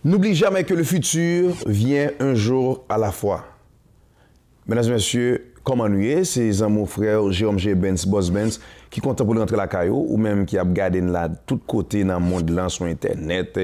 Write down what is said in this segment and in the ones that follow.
N'oublie jamais que le futur vient un jour à la fois. Mesdames et messieurs, comment nous est, c'est mon frère Jérôme G. Benz, Boss Benz, qui compte pour rentrer la caillou, ou même qui a gardé là de tous côtés dans le monde, là, sur Internet,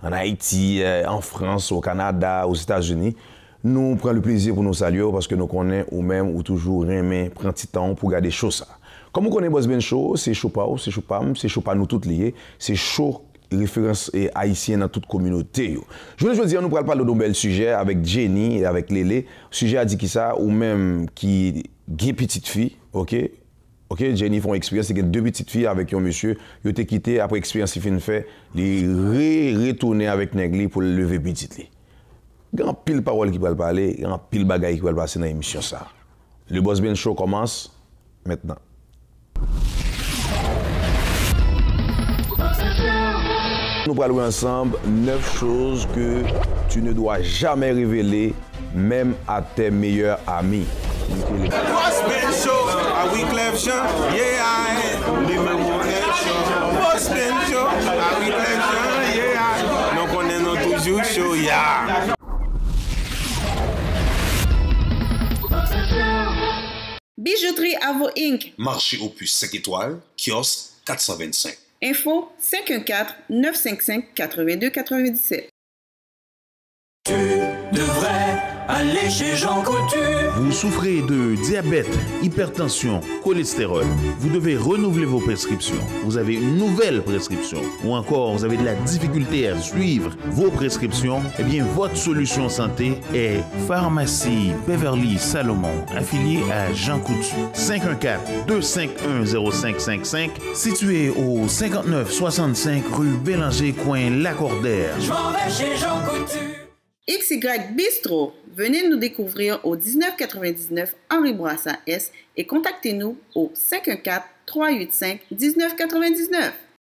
en Haïti, en France, au Canada, aux États-Unis. Nous prenons le plaisir pour nous saluer parce que nous connaissons ou même ou toujours aimer prendre petit temps pour garder chaud ça. Comme vous connaissez Boss Benz Show, c'est chaud pas, c'est chaud pas, c'est chaud pas nous toutes liés, c'est chaud référence haïtienne dans toute communauté. Je veux dire, nous parlons de bel sujet avec Jenny et avec Lélé. Sujet a dit qui ça, ou même qui est petite fille, ok? Ok, Jenny font expérience, c'est deux petites filles avec un monsieur, ils ont été quittés après expérience qui fin fait, ils retourner avec Négli pour lever petite li. Il y a un pile parole qui va parler, il y a un pile bagaille qui va passer dans l'émission ça. Le Boss Benz Show commence maintenant. Nous parlons ensemble 9 choses que tu ne dois jamais révéler, même à tes meilleurs amis. Boss Benz Show, a Wyclef Jean, yeah, I numéro 9 show. Boss Benz Show, a Wyclef Jean, yeah, I. Donc on est toujours chaud, yeah. Bijouterie Avo Inc. Marché aux puces 5 étoiles, kiosque 425. Info 514-955-8297. Tu devrais aller chez Jean Coutu. Vous souffrez de diabète, hypertension, cholestérol. Vous devez renouveler vos prescriptions. Vous avez une nouvelle prescription. Ou encore, vous avez de la difficulté à suivre vos prescriptions. Eh bien, votre solution santé est Pharmacie Beverly Salomon, affiliée à Jean Coutu. 514-251-0555, situé au 5965 rue Bélanger, coin Lacordaire. Je m'en vais chez Jean Coutu. XY Bistro. Venez nous découvrir au 1999 Henri Bourassa S et contactez-nous au 514-385-1999.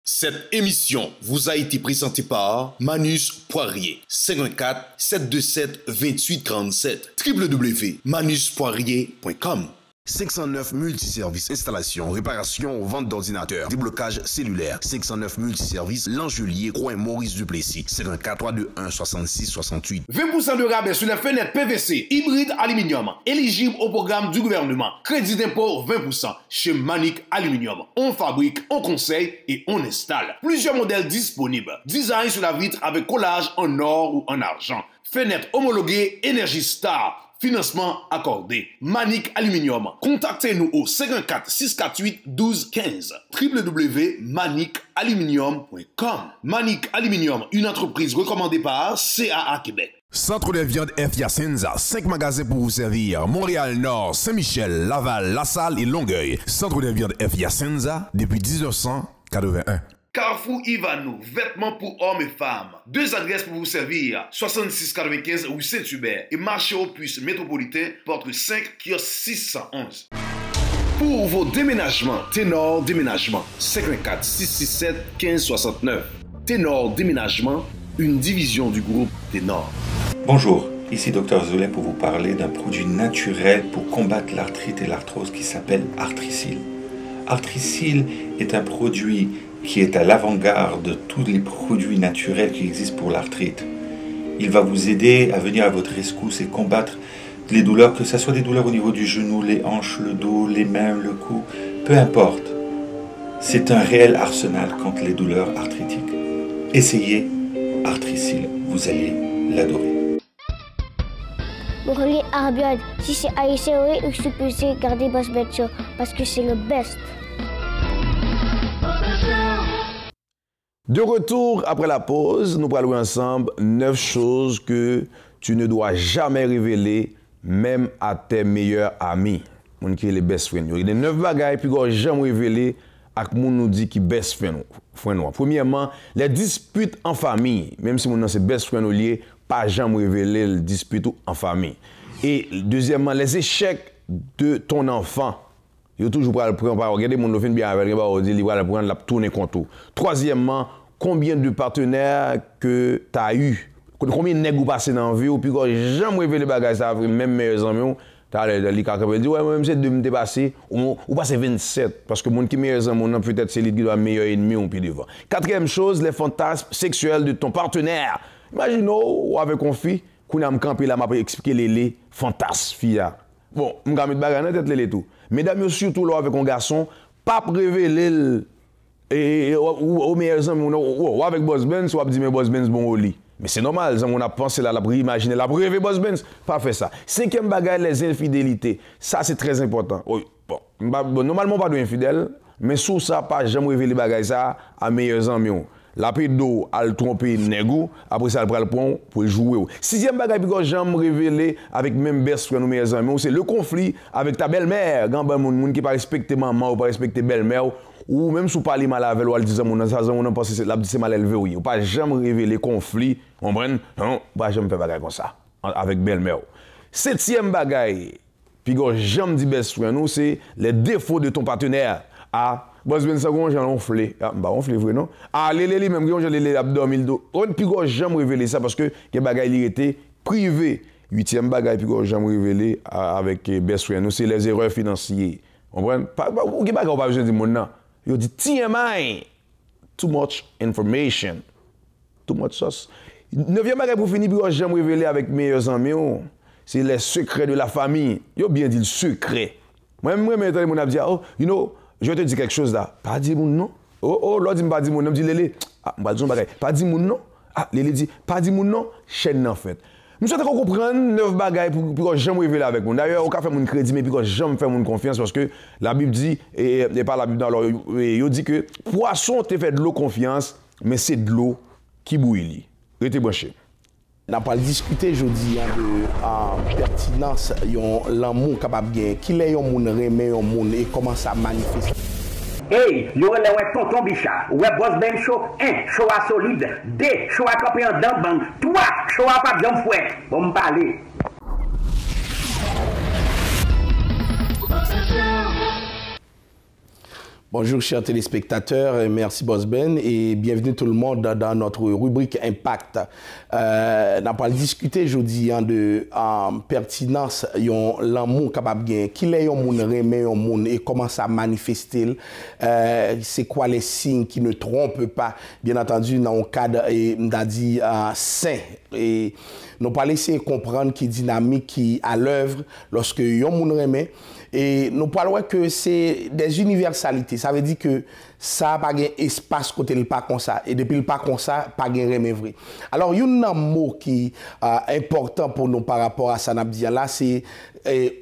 Cette émission vous a été présentée par Manus Poirier. 514-727-2837. www.manuspoirier.com. 509 multiservices, installation, réparation, vente d'ordinateurs, déblocage cellulaire. 509 multiservices, L'Angelier, coin Maurice Duplessis. 54321-6668. 20% de rabais sur les fenêtres PVC, hybride aluminium, éligible au programme du gouvernement. Crédit d'impôt 20% chez Manic Aluminium. On fabrique, on conseille et on installe. Plusieurs modèles disponibles. Design sur la vitre avec collage en or ou en argent. Fenêtre homologuée Energy Star. Financement accordé. Manic Aluminium. Contactez-nous au 514-648-1215. www.manicaluminium.com. Manic Aluminium, une entreprise recommandée par CAA Québec. Centre de viande F. Yacenza, 5 magasins pour vous servir. Montréal Nord, Saint-Michel, Laval, La Salle et Longueuil. Centre de viande F. Yacenza depuis 1981. Carrefour Ivanou, vêtements pour hommes et femmes. 2 adresses pour vous servir. 6695 rue Saint-Hubert et marché aux puces métropolitain, porte 5, kiosque 611. Pour vos déménagements, Ténor Déménagement, 514-667-1569. Ténor Déménagement, une division du groupe Ténor. Bonjour, ici Dr Zolet pour vous parler d'un produit naturel pour combattre l'arthrite et l'arthrose qui s'appelle Artricil. Artricil est un produit qui est à l'avant-garde de tous les produits naturels qui existent pour l'arthrite. Il va vous aider à venir à votre rescousse et combattre les douleurs, que ce soit des douleurs au niveau du genou, les hanches, le dos, les mains, le cou, peu importe. C'est un réel arsenal contre les douleurs arthritiques. Essayez Artricil, vous allez l'adorer. Vous reliez Arbiad, si c'est haïtien, oui, je suis supposé garder Boss Benz Show parce que c'est le best. De retour après la pause, nous parlons ensemble 9 choses que tu ne dois jamais révéler, même à tes meilleurs amis. Mon qui est les best friends. Il y a 9 bagailles puis qu'on jamais révéler à moun nous dit qui best friend. Premièrement, les disputes en famille, même si mon nom c'est best friend au lieu, pas jamais révéler les disputes en famille. Et deuxièmement, les échecs de ton enfant. Il faut toujours prendre, regardez mon fin bien avec, il va prendre la tourner contre. Troisièmement, combien de partenaires que tu as eu, combien de nègres passé dans la vie, ou puis quand jamais révélé les bagages, ça même meilleurs amis, tu as les cas qui disent, ouais, même c'est de me dépasser, ou passer 27, parce que mon qui meilleurs amis, peut-être c'est lui qui doit meilleur ennemi, ou puis devant. Quatrième chose, les fantasmes sexuels de ton partenaire. Imaginez, avec une fille, qu'on a campé là, m'a expliqué les fantasmes, fille. Bon, je vais mettre bagarre dans tête les tout. Mesdames, surtout là, avec un garçon, pas révéler et aux meilleurs amis, ou avec Boss Benz, ou dire mais Boss Benz bon au lit. Mais c'est normal, on a pensé là, imaginer la rêver Boss Benz, pas fait ça. Cinquième bagage, les infidélités. Ça, c'est très important. Oui, bon, normalement, pas d'infidèle, mais sous ça, pas jamais révéler bagage ça à meilleurs amis. La pédo, elle trompe négou, après ça, elle prend le pont pour jouer. Sixième bagage, que j'aime révéler avec même best friend ou meilleurs amis, c'est le conflit avec ta belle-mère. Quand moun qui pas respecter maman ou pas respecter belle-mère, ou même si vous parlez mal avec elle, ou elle dit on pense que c'est mal élevé, oui. Ou pas jamais révéler conflit, on comprend? Non, pas jamais faire bagage comme ça, avec belle-mère. Septième bagage, puis que j'aime dire best friend, c'est les défauts de ton partenaire. Ah, Boss Benz ça gon j'en onflé. Ah, bah onflé vrai non. Ah les même gon les abdominal do. On puis go jamais révéler ça parce que que bagay li était privé. Huitième bagay puis go jamais révéler avec best friend nous c'est les erreurs financières. On comprend pas ou que bagay pas besoin de monde non. Yo dit TMI. Too much information. Too much sauce. Neuvième bagay pour finir puis go jamais révéler avec meilleurs amis. C'est les secrets de la famille. Yo bien dit le secret. Moi maintenant mon a dit oh you know je vais te dire quelque chose là. Pas dire mon nom. Oh, l'autre dit pas dire mon nom. Me dit Lélé. Ah, m'pa dire bagay. Pas dire mon nom. Ah, Lélé dit pas dire mon nom. Chaîne en fait. Nous souhaitons qu'on comprenne 9 bagailles pour que jamais révéler avec nous. D'ailleurs, on peut faire mon crédit mais puis que jamais faire mon confiance parce que la Bible dit et pas la Bible dans alors il dit que poisson te fait de l'eau confiance mais c'est de l'eau qui bouillit. Restez branchés. On a pas discuté aujourd'hui de pertinence l'amour capable de gagner. Qui est un monde remet un monde et comment ça manifeste. Hey, yo le ouais tonton Bichard, ouais Boss Benz show, 1 show à solide, 2 show à campé en dedans bang, 3 show à pas bien fouet. Bon me parler. Bonjour chers téléspectateurs, merci Boss Ben et bienvenue tout le monde dans notre rubrique Impact. On a pas discuté aujourd'hui de pertinence l'amour capable de gagner. Qui est un monde remet un monde et comment ça manifeste. C'est quoi les signes qui ne trompent pas, bien entendu dans un cadre on dit sain et nous pas laisser comprendre qui dynamique qui à l'œuvre lorsque un monde remet. Et nous parlons que c'est des universalités. Ça veut dire que ça n'a pas d'espace côté le pas comme ça. Et depuis le pas comme ça, pas de remède vrai. Alors, il y a un mot qui est important pour nous par rapport à ça, là, c'est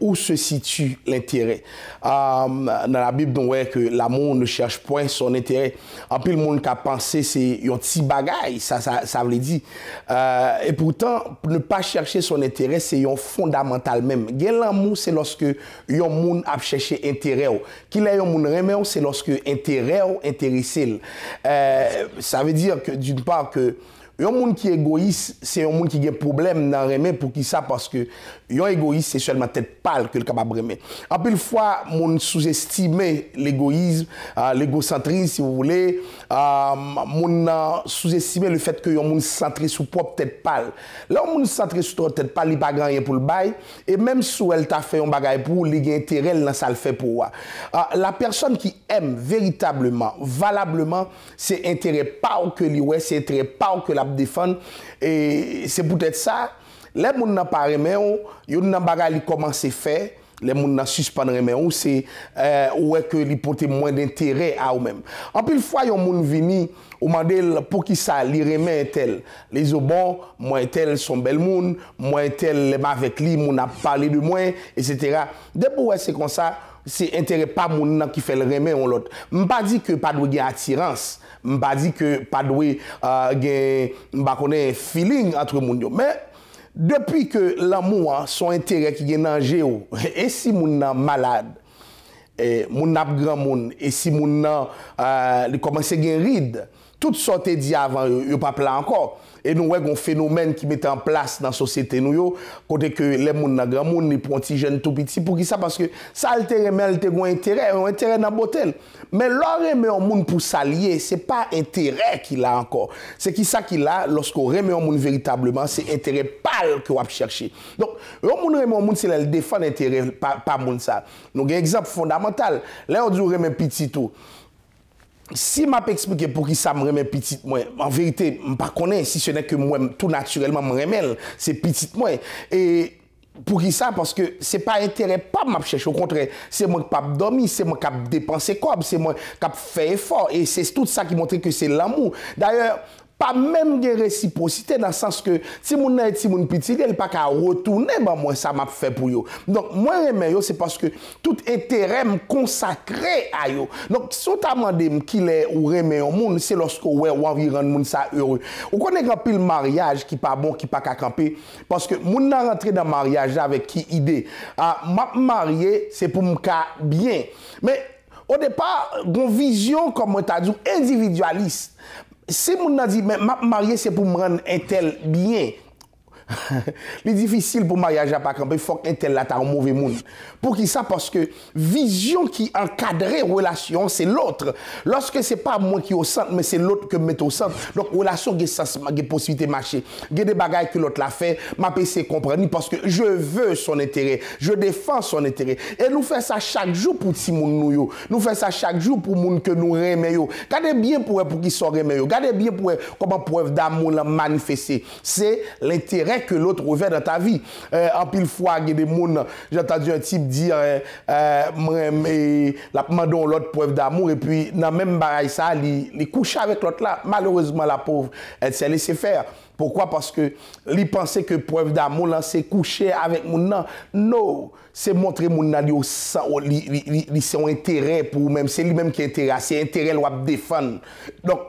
où se situe l'intérêt. Dans la Bible, on voit que l'amour ne cherche point son intérêt. En plus, le monde qui a pensé, c'est un petit bagaille, ça veut dire. Et pourtant, ne pas chercher son intérêt, c'est un fondamental même. L'amour, c'est lorsque un monde a cherché intérêt. Qu'il y a un monde remet, c'est lorsque intérêt intéressé. Ça veut dire que d'une part que un monde qui est égoïste, c'est un monde qui a un problème dans remet pour qui ça parce que un égoïste c'est seulement tête pâle que le capable remet. En plus fois monde sous-estime l'égoïsme, l'égocentrisme si vous voulez, monde sous-estime le fait que un monde centré sur propre tête pâle. Là un monde centré sur propre tête pâle, il pas rien pour le bail et même si elle t'a fait un bagage pour il a intérêt là ça le fait pour la personne qui aime véritablement, valablement, c'est intérêt pas que lui ouais, c'est intérêt pas que la défendre et c'est peut-être ça les gens n'a pas remet yo nan bagay li commence faire les gens n'a suspendre remet ou c'est ouais que li porter moins d'intérêt à eux même en plus fois yon moun vini ou mandel pour qui ça li remet tel les bon moi tel son bel moun moi tel les avec lui moun a parlé de moi etc. depuis ouais c'est comme ça c'est intérêt pas moun qui fait le remet on l'autre m'pas dit que pas de attirance m'pas dit que pas doué m'pas connait feeling entre moun yo mais depuis que l'amour son intérêt qui est dans géo et si moun nan malade et moun n'a grand moun et si moun nan il commence gen ride toutes sortes dit avant yo pas plein encore et nous ouais un phénomène qui met en place dans société nous yo côté que les moun nan grand moun ni pour petit jeune tout petit pour qui ça parce que ça altéré mais elle te gon intérêt dans botel mais l'or remet un moun pour s'allier c'est pas intérêt qu'il a encore c'est qui ça qu'il a lorsqu'on remet un moun véritablement c'est intérêt pâle que on va chercher donc un moun remet un moun c'est le défendre intérêt pas moun ça nous un exemple fondamental là on dit remet petit tout si m'a expliqué pour qui ça me remet petite moi, en vérité, je ne connais pas si ce n'est que moi, tout naturellement, me remet, c'est petite moi. Et pour qui ça? Parce que c'est pas intérêt pas m'a chercher. Au contraire, c'est moi qui pas dormir, c'est moi qui dépenser quoi, c'est moi qui fait effort. Et c'est tout ça qui montre que c'est l'amour. D'ailleurs, pas même de réciprocité dans le sens que si mon n'a si mon petit il pas qu'à retourner ben moi ça m'a fait pour yo. Donc moi aimer yo c'est parce que tout intérêt me consacré à yo. Donc si on t'a demandé qu'il est ou aimer un monde c'est lorsque ouais ou envie rendre monde ça heureux. On connaît grand pile mariage qui pas bon qui pas qu'à camper parce que moun n'a rentré dans mariage avec qui idée m'a marié c'est pour me bien. Mais au départ, une vision, comme on t'a dit, individualiste. Si mon a dit, mais ma marié, c'est pour me rendre un tel bien. C'est difficile pour mariage à pas camper, il faut qu'un tel là t'as un mauvais monde. Pour qui ça? Parce que vision qui encadre relation, c'est l'autre. Lorsque c'est pas moi qui est au centre, mais c'est l'autre que me met au centre. Donc relation, il y a des possibilités de marcher. Il y a des bagailles que l'autre l'a fait, ma PC comprendre parce que je veux son intérêt, je défends son intérêt. Et nous faisons ça chaque jour pour ti moun nou. Nous faisons ça chaque jour pour moun que nous remettons. Gardez bien pour qui sont remettons. Gardez bien pour comment preuve d'amour la manifester. C'est l'intérêt que l'autre revêt dans ta vie. En pile fois, il y a des gens, j'ai entendu un type dire la demandons l'autre preuve d'amour et puis dans même bagaille ça, il couche avec l'autre là. Malheureusement, la pauvre, elle s'est laissée faire. Pourquoi? Parce que il pensait que preuve d'amour là c'est coucher avec mon nan. Non, c'est montrer mon nan li son intérêt pour même c'est lui-même qui est intérêt, c'est intérêt le défendre. Donc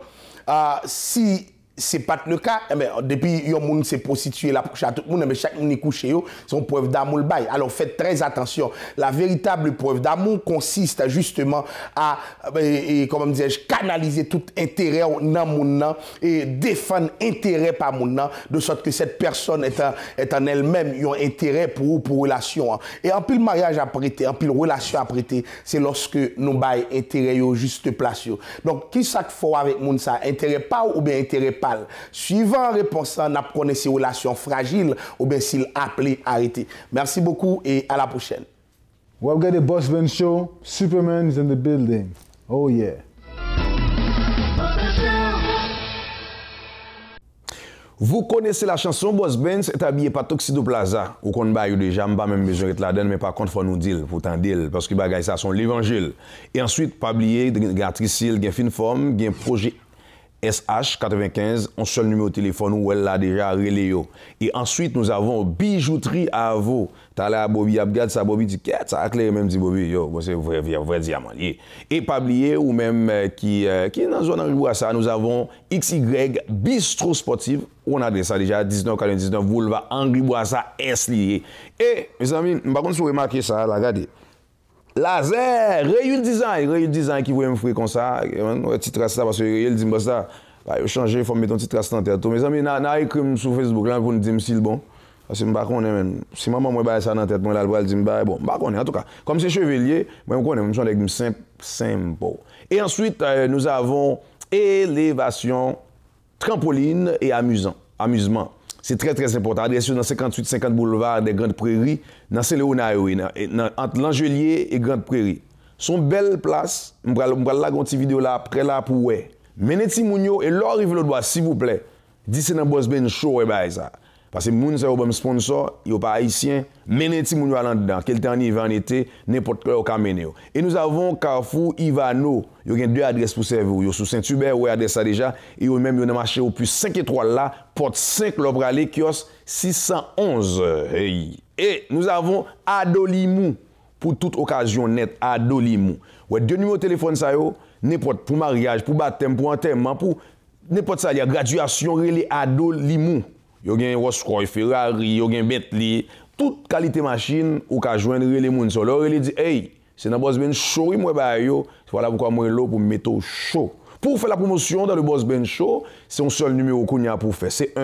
si c'est pas le cas, eh bien, depuis que monde s'est prostitué là pour coucher à tout le monde, mais chaque monde est couché, c'est une preuve d'amour le bail. Alors faites très attention. La véritable preuve d'amour consiste justement à, comment disais-je, canaliser tout intérêt dans mon et défendre intérêt par mon de sorte que cette personne est en elle-même un intérêt pour relation. Et en pile mariage à prêter, en pile relation à prêter, c'est lorsque nous bail intérêt au juste place. Donc qui ça qu'il faut avec mon ça, intérêt pas ou bien intérêt pas. Suivant réponse, on a connaît ces relations fragiles ou bien s'il appelé arrêter. Merci beaucoup et à la prochaine. We've got the Boss Ben Show. Superman is in the building. Oh yeah. Vous connaissez la chanson Boss Ben, c'est habillé par Tuxedo Plaza. Ou qu'on ba déjà, m'pas même besoin de la donne, mais par contre faut nous dire, faut t'en dire, parce que bagay ça sont l'évangile. Et ensuite, pas oublier, gen Tricil, gen Finform, gen projet SH95, un seul numéro de téléphone où elle l'a déjà relayé. Et ensuite, nous avons bijouterie à vous. T'as là, Bobby Abgad, ça Bobby dit, ça a clair même dit Bobby, yo, c'est vrai diamant. Et pas oublier, ou même qui est dans la zone Henri Bourassa, nous avons XY Bistro Sportive, on a ça déjà 1999, Boulevard Henri Bourassa S lié. Et, mes amis, par contre, si vous remarquez ça, là, regardez. Laser, Real Design qui voulait me faire comme ça, un petit trace ça parce que Real dit moi ça, bah changer, faut mettre un petit trace dans tête. Mes amis, n'a écrit sur Facebook là pour nous dire si bon. Parce que je ne sais pas même si maman moi bail ça dans tête, moi là elle dit bah bon, pas connaît en tout cas. Comme c'est chevalier, moi on connaît, même sont des simple. Et ensuite nous avons élévation, trampoline et amusement. C'est très très important. Adresse dans 58-50 boulevard des Grandes Prairies, dans Saint-Léonard, entre l'Angelier et Grandes Prairies. Son belle place, je vais la une petite vidéo là, après là pour ouais. Menez Timounio et leur arrive le doigt, s'il vous plaît. Dis c'est dans Boss Ben Show et bah ça. Parce que moun c'est un sponsor, il n'est pas haïtien, menez Timounio à là-dedans. Quel temps il va en été, n'importe quel cas mener. Et nous avons Carrefour Ivano. Il y a deux adresses pour servir. Il y a sous Saint-Hubert, où adresse ça déjà. Et il y a même un marché au plus 5 étoiles là, porte 5, l'Obralé, kiosque 611. Hey. Et nous avons Adolimou, pour toute occasion nette, Adolimou. Ouais, deux numéros de téléphone, ça y est, n'importe pour mariage, pour baptême, pour enterrement, pour n'importe ça, il y a graduation, relais Adolimou. Il y a un Rolls-Royce, Ferrari, il y a un Bentley, toute qualité machine, ou qu'à joindre les gens. Alors, il dit, hey, c'est dans Boss Ben Show, moi, voilà pourquoi moi, là, pour me mettre au show. Pour faire la promotion dans le Boss Ben Show, c'est un seul numéro qu'on y a pour faire. C'est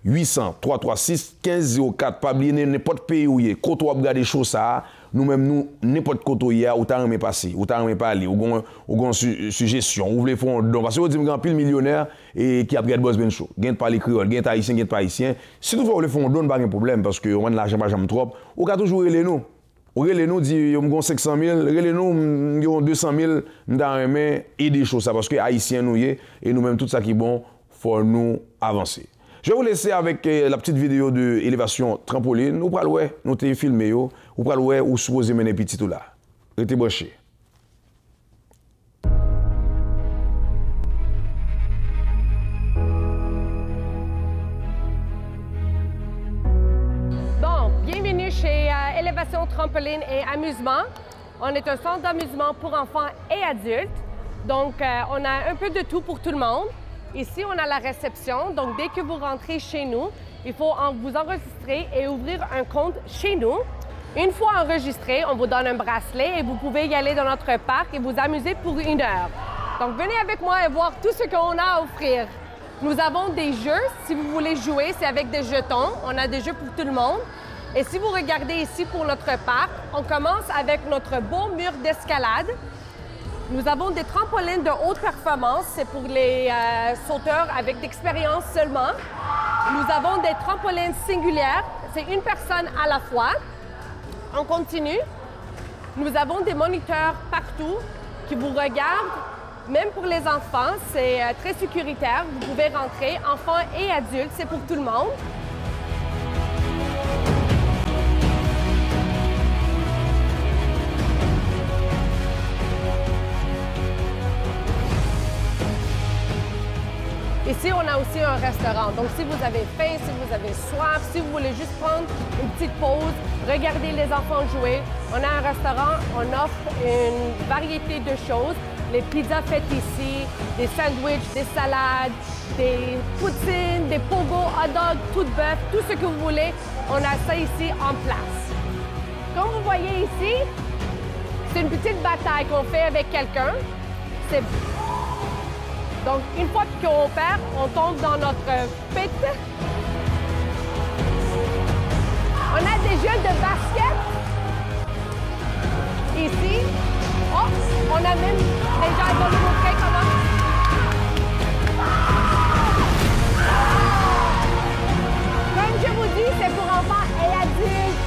1-800-336-1504. Pas oublier n'importe pays où il est. Quand on regarde les choses, ça, nous-mêmes, n'importe côté où il y a, où t'as rien passé, où t'as rien parlé, où on suggestion, où vous voulez faire un don. Parce que vous dites qu'il y a pile millionnaire et qui a regardé Boss Ben Show. Gain pas les créoles, gain haïtien, gain pas haïtien. Si vous voulez faire un don, pas de problème parce que on a de l'argent pas jamais trop. Ou qu'à toujours les nous. Ou relez-nous, dit, yon m'gon 500 000, relez-nous, yon 200 000, m'dan remè, aider choses ça, parce que Haïtiens nous y est, et nous-mêmes, tout ça qui est bon, faut nous avancer. Je vais vous laisser avec la petite vidéo de élévation trampoline. Ou pral ouais, nous t'ai filmé yo, ou pral ouais, ou supposé mener petit tout là. Restez branchés. Bienvenue chez Élévation Trampoline et Amusement. On est un centre d'amusement pour enfants et adultes. Donc, on a un peu de tout pour tout le monde. Ici, on a la réception. Donc, dès que vous rentrez chez nous, il faut vous enregistrer et ouvrir un compte chez nous. Une fois enregistré, on vous donne un bracelet et vous pouvez y aller dans notre parc et vous amuser pour 1 heure. Donc, venez avec moi et voir tout ce qu'on a à offrir. Nous avons des jeux. Si vous voulez jouer, c'est avec des jetons. On a des jeux pour tout le monde. Et si vous regardez ici pour notre parc, on commence avec notre beau mur d'escalade. Nous avons des trampolines de haute performance, c'est pour les sauteurs avec d'expérience seulement. Nous avons des trampolines singulières, c'est une personne à la fois. On continue. Nous avons des moniteurs partout qui vous regardent. Même pour les enfants, c'est très sécuritaire. Vous pouvez rentrer, enfants et adultes, c'est pour tout le monde. Ici, on a aussi un restaurant. Donc, si vous avez faim, si vous avez soif, si vous voulez juste prendre une petite pause, regarder les enfants jouer, on a un restaurant, on offre une variété de choses. Les pizzas faites ici, des sandwichs, des salades, des poutines, des pogos, hot dogs, tout de bœuf, tout ce que vous voulez, on a ça ici en place. Comme vous voyez ici, c'est une petite bataille qu'on fait avec quelqu'un. Donc, une fois qu'on perd, on tombe dans notre pit. On a des jeux de basket. Ici. Oh, on a même des gens qui vont nous montrer comment. Comme je vous dis, c'est pour enfants et adultes.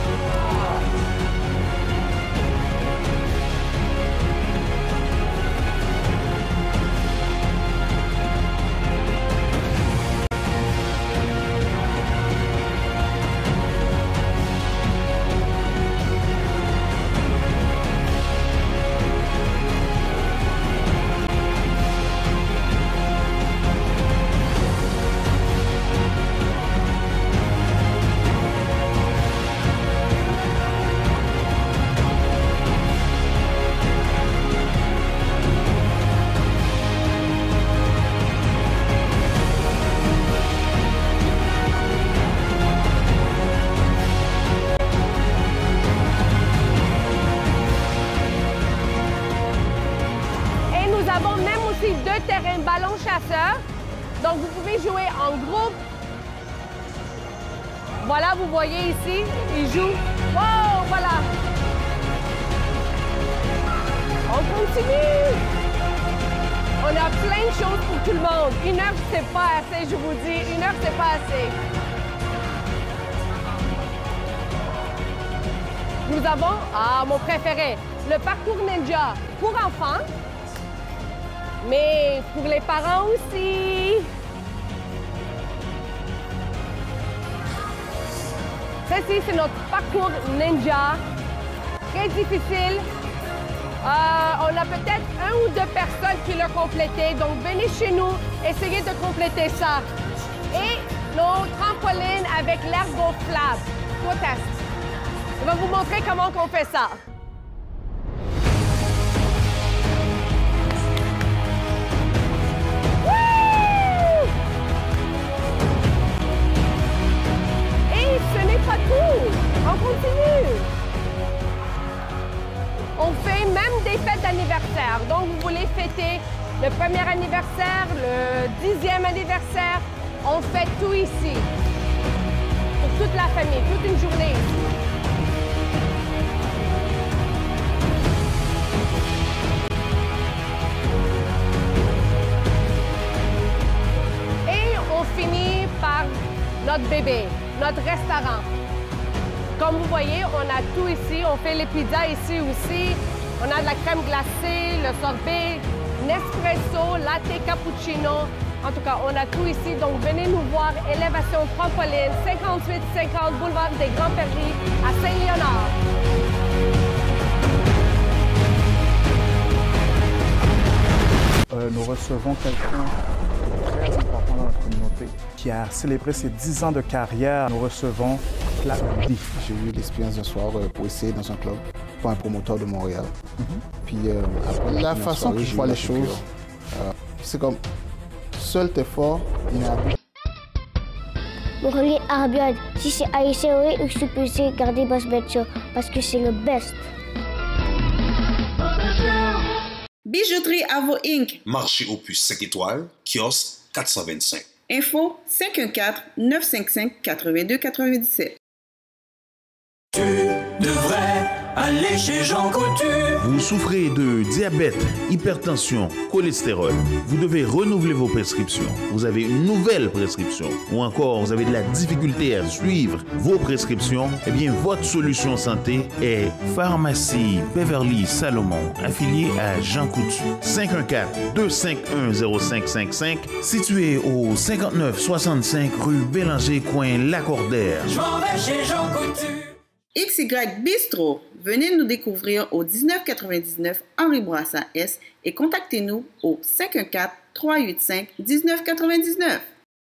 Terrain ballon chasseur. Donc, vous pouvez jouer en groupe. Voilà, vous voyez ici, ils jouent. Wow, voilà. On continue. On a plein de choses pour tout le monde. 1 heure, c'est pas assez, je vous dis. 1 heure, c'est pas assez. Nous avons, mon préféré, le parcours ninja pour enfants. Mais pour les parents aussi. Ceci, c'est notre parcours ninja. Très difficile. On a peut-être 1 ou 2 personnes qui l'ont complété. Donc, venez chez nous, essayez de compléter ça. Et nos trampolines avec l'ergoflab. Tout test. Je vais vous montrer comment on fait ça. Ce n'est pas tout. On continue. On fait même des fêtes d'anniversaire. Donc, vous voulez fêter le 1er anniversaire, le 10e anniversaire. On fait tout ici. Pour toute la famille, toute une journée. Et on finit par notre bébé, notre restaurant. Comme vous voyez, on a tout ici. On fait les pizzas ici aussi. On a de la crème glacée, le sorbet, Nespresso, latte cappuccino. En tout cas, on a tout ici. Donc, venez nous voir. Élévation Trampoline, 5850 boulevard des Grands-Perdrix à Saint-Léonard. Nous recevons quelqu'un de très important dans notre communauté qui a célébré ses 10 ans de carrière. Nous recevons Platinum D. J'ai eu l'expérience d'un soir pour essayer dans un club pour un promoteur de Montréal. Puis après la façon que je vois les choses, c'est comme seul t'es fort, mais Vous regardez Arbiad, si c'est haïtien, oui, je suis supposé garder Boss Ben Show parce que c'est le best. Bijouterie Avo Inc. Marché Opus 5 étoiles, kiosque 425. Info 514-955-8297. Tu devrais aller chez Jean Coutu. Vous souffrez de diabète, hypertension, cholestérol. Vous devez renouveler vos prescriptions. Vous avez une nouvelle prescription. Ou encore, vous avez de la difficulté à suivre vos prescriptions. Eh bien, votre solution santé est Pharmacie Beverly Salomon, affiliée à Jean Coutu. 514-251-0555, situé au 5965 rue Bélanger, coin Lacordaire. Je m'en vais chez Jean Coutu. XY Bistro. Venez nous découvrir au 1999 Henri Bourassa S et contactez-nous au 514-385-1999.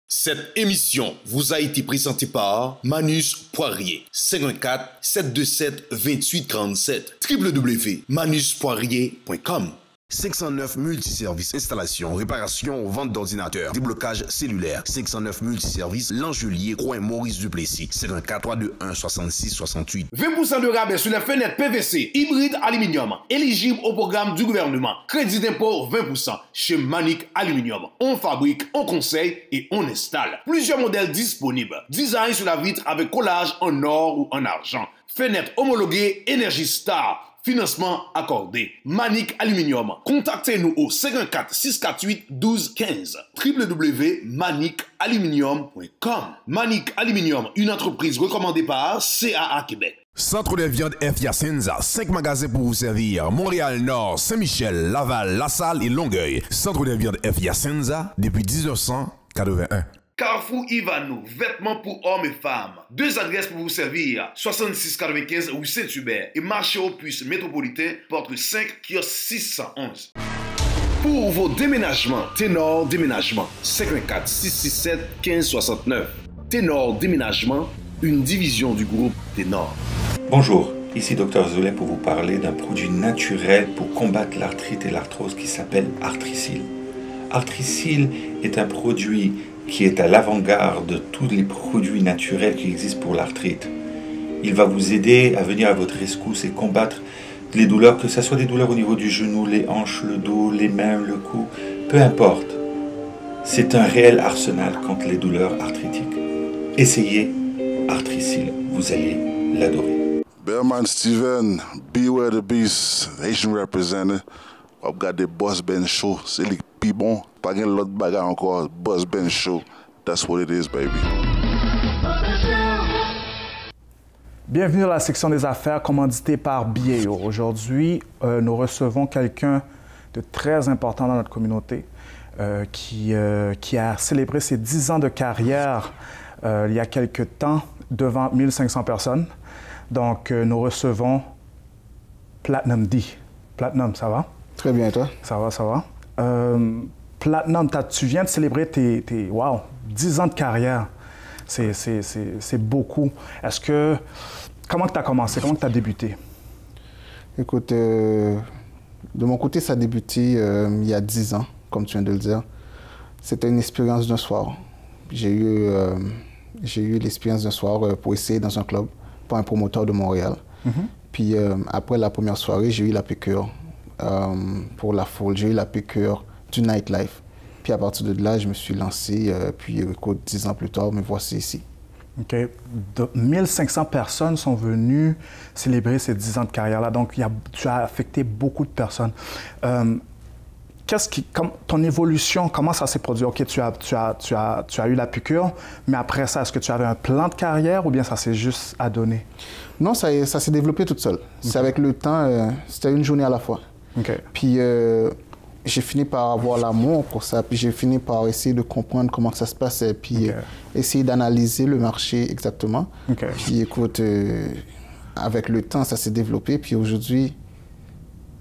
Cette émission vous a été présentée par Manus Poirier. 514-727-2847. www.manuspoirier.com. 509 multiservices, installation, réparation, vente d'ordinateurs, déblocage cellulaire. 509 multiservices, L'Angelier, coin Maurice Duplessis. 514-321-6668. 20% de rabais sur les fenêtres PVC, hybride aluminium, éligible au programme du gouvernement. Crédit d'impôt 20% chez Manic Aluminium. On fabrique, on conseille et on installe. Plusieurs modèles disponibles. Design sur la vitre avec collage en or ou en argent. Fenêtre homologuée Energy Star. Financement accordé. Manic Aluminium. Contactez-nous au 514-648-1215. www.manicaluminium.com. Manic Aluminium, une entreprise recommandée par CAA Québec. Centre de viande F. Yacenza, 5 magasins pour vous servir. Montréal-Nord, Saint-Michel, Laval, LaSalle et Longueuil. Centre de viande F. Yacenza depuis 1981. Carrefour Ivanou, vêtements pour hommes et femmes. 2 adresses pour vous servir. 6695 rue Saint-Hubert et marché Opus métropolitain, porte 5, kiosque 611. Pour vos déménagements, Ténor Déménagement, 514-667-1569. Ténor Déménagement, une division du groupe Ténor. Bonjour, ici Dr Zolet pour vous parler d'un produit naturel pour combattre l'arthrite et l'arthrose qui s'appelle Artrisil. Artrisil est un produit qui est à l'avant-garde de tous les produits naturels qui existent pour l'arthrite. Il va vous aider à venir à votre rescousse et combattre les douleurs, que ce soit des douleurs au niveau du genou, les hanches, le dos, les mains, le cou, peu importe. C'est un réel arsenal contre les douleurs arthritiques. Essayez Artrisil, vous allez l'adorer. Bellman Steven, Beware the Beast, Haitian representative. I've got the Boss Ben Show. C'est le plus bon. Pas gain l'autre bagarre encore. Boss Ben Show. That's what it is, baby. Bienvenue dans la section des affaires commanditée par BAO. Aujourd'hui, nous recevons quelqu'un de très important dans notre communauté qui a célébré ses 10 ans de carrière il y a quelques temps devant 1500 personnes. Donc, nous recevons Platinum D. Platinum, ça va? Très bien, toi? Ça va, ça va. Platinum, tu viens de célébrer tes 10 ans de carrière. C'est beaucoup. Est-ce que... Comment tu as commencé? Comment tu as débuté? Écoute, de mon côté, ça a débuté il y a 10 ans, comme tu viens de le dire. C'était une expérience d'un soir. J'ai eu l'expérience d'un soir pour essayer dans un club, par un promoteur de Montréal. Puis après la première soirée, j'ai eu la piqûre pour la foule. J'ai eu la piqûre du nightlife. Puis à partir de là, je me suis lancé. Puis écoute, 10 ans plus tard, me voici ici. OK. 1500 personnes sont venues célébrer ces 10 ans de carrière-là. Donc, tu as affecté beaucoup de personnes. ton évolution, comment ça s'est produit? OK, tu as eu la piqûre, mais après ça, est-ce que tu avais un plan de carrière ou bien ça s'est juste adonné? Non, ça s'est développé tout seul. C'est avec le temps, c'était une journée à la fois. Puis j'ai fini par avoir l'amour pour ça, puis j'ai fini par essayer de comprendre comment ça se passait, puis essayer d'analyser le marché exactement. Puis écoute, avec le temps, ça s'est développé, puis aujourd'hui,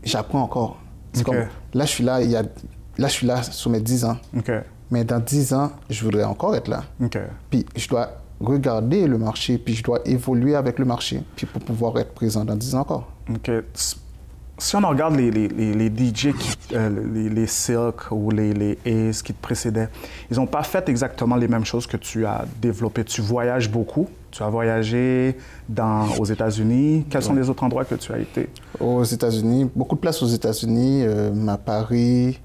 j'apprends encore. C'est comme, là, je suis là, là, je suis là sur mes 10 ans. Mais dans 10 ans, je voudrais encore être là. Puis je dois regarder le marché, puis je dois évoluer avec le marché, puis pour pouvoir être présent dans 10 ans encore. Si on regarde les DJ, les Silk ou les Ace qui te précédaient, ils n'ont pas fait exactement les mêmes choses que tu as développées. Tu voyages beaucoup. Tu as voyagé aux États-Unis. Quels sont les autres endroits que tu as été? Aux États-Unis, beaucoup de places aux États-Unis, à Paris,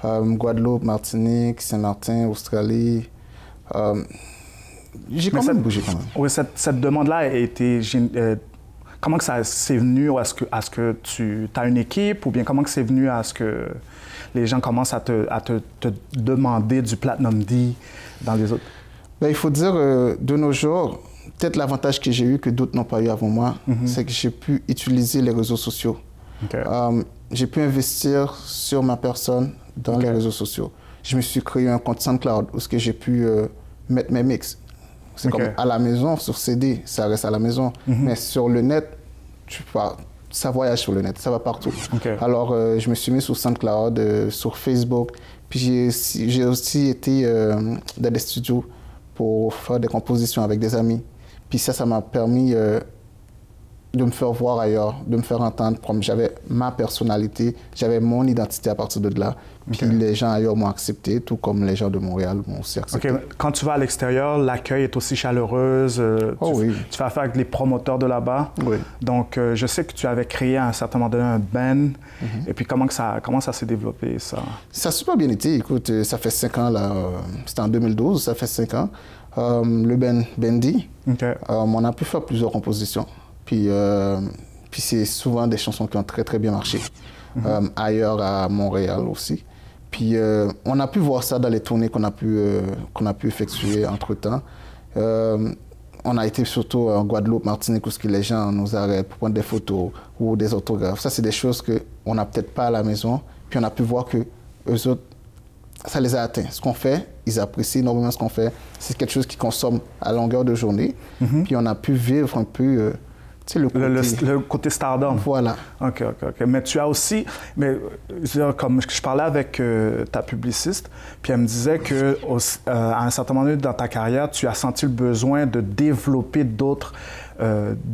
Guadeloupe, Martinique, Saint-Martin, Australie. J'ai quand même bougé quand même. Oui, cette demande-là a été... comment que ça c'est venu à ce que tu as une équipe ou bien comment que c'est venu à ce que les gens commencent à te demander du Platinum D dans les autres? Ben, il faut dire, de nos jours, peut-être l'avantage que j'ai eu que d'autres n'ont pas eu avant moi, c'est que j'ai pu utiliser les réseaux sociaux. J'ai pu investir sur ma personne dans les réseaux sociaux. Je me suis créé un compte SoundCloud où j'ai pu mettre mes mix. C'est comme à la maison, sur CD, ça reste à la maison. Mais sur le net, ça voyage sur le net, ça va partout. Alors, je me suis mis sur SoundCloud, sur Facebook. Puis j'ai aussi été dans des studios pour faire des compositions avec des amis. Puis ça m'a permis de me faire voir ailleurs, de me faire entendre. J'avais ma personnalité, j'avais mon identité à partir de là. Puis les gens ailleurs m'ont accepté, tout comme les gens de Montréal m'ont aussi accepté. Quand tu vas à l'extérieur, l'accueil est aussi chaleureuse. Tu fais affaire avec les promoteurs de là-bas. Donc, je sais que tu avais créé à un certain moment donné un band. Et puis, comment ça s'est développé, ça? Ça a super bien été. Écoute, ça fait 5 ans, là. C'était en 2012, ça fait 5 ans. Le band Bendy, on a pu faire plusieurs compositions. Puis c'est souvent des chansons qui ont très, très bien marché. Ailleurs, à Montréal aussi. Puis on a pu voir ça dans les tournées qu'on a pu effectuer entre-temps. On a été surtout en Guadeloupe, Martinique, où les gens nous arrêtent pour prendre des photos ou des autographes. Ça, c'est des choses qu'on n'a peut-être pas à la maison. Puis on a pu voir que eux autres, ça les a atteints. Ce qu'on fait, ils apprécient énormément ce qu'on fait. C'est quelque chose qu'ils consomment à longueur de journée. Puis on a pu vivre un peu... le côté stardom. Voilà. OK. Mais tu as aussi... comme je parlais avec ta publiciste, puis elle me disait qu'à un certain moment dans ta carrière, tu as senti le besoin de développer d'autres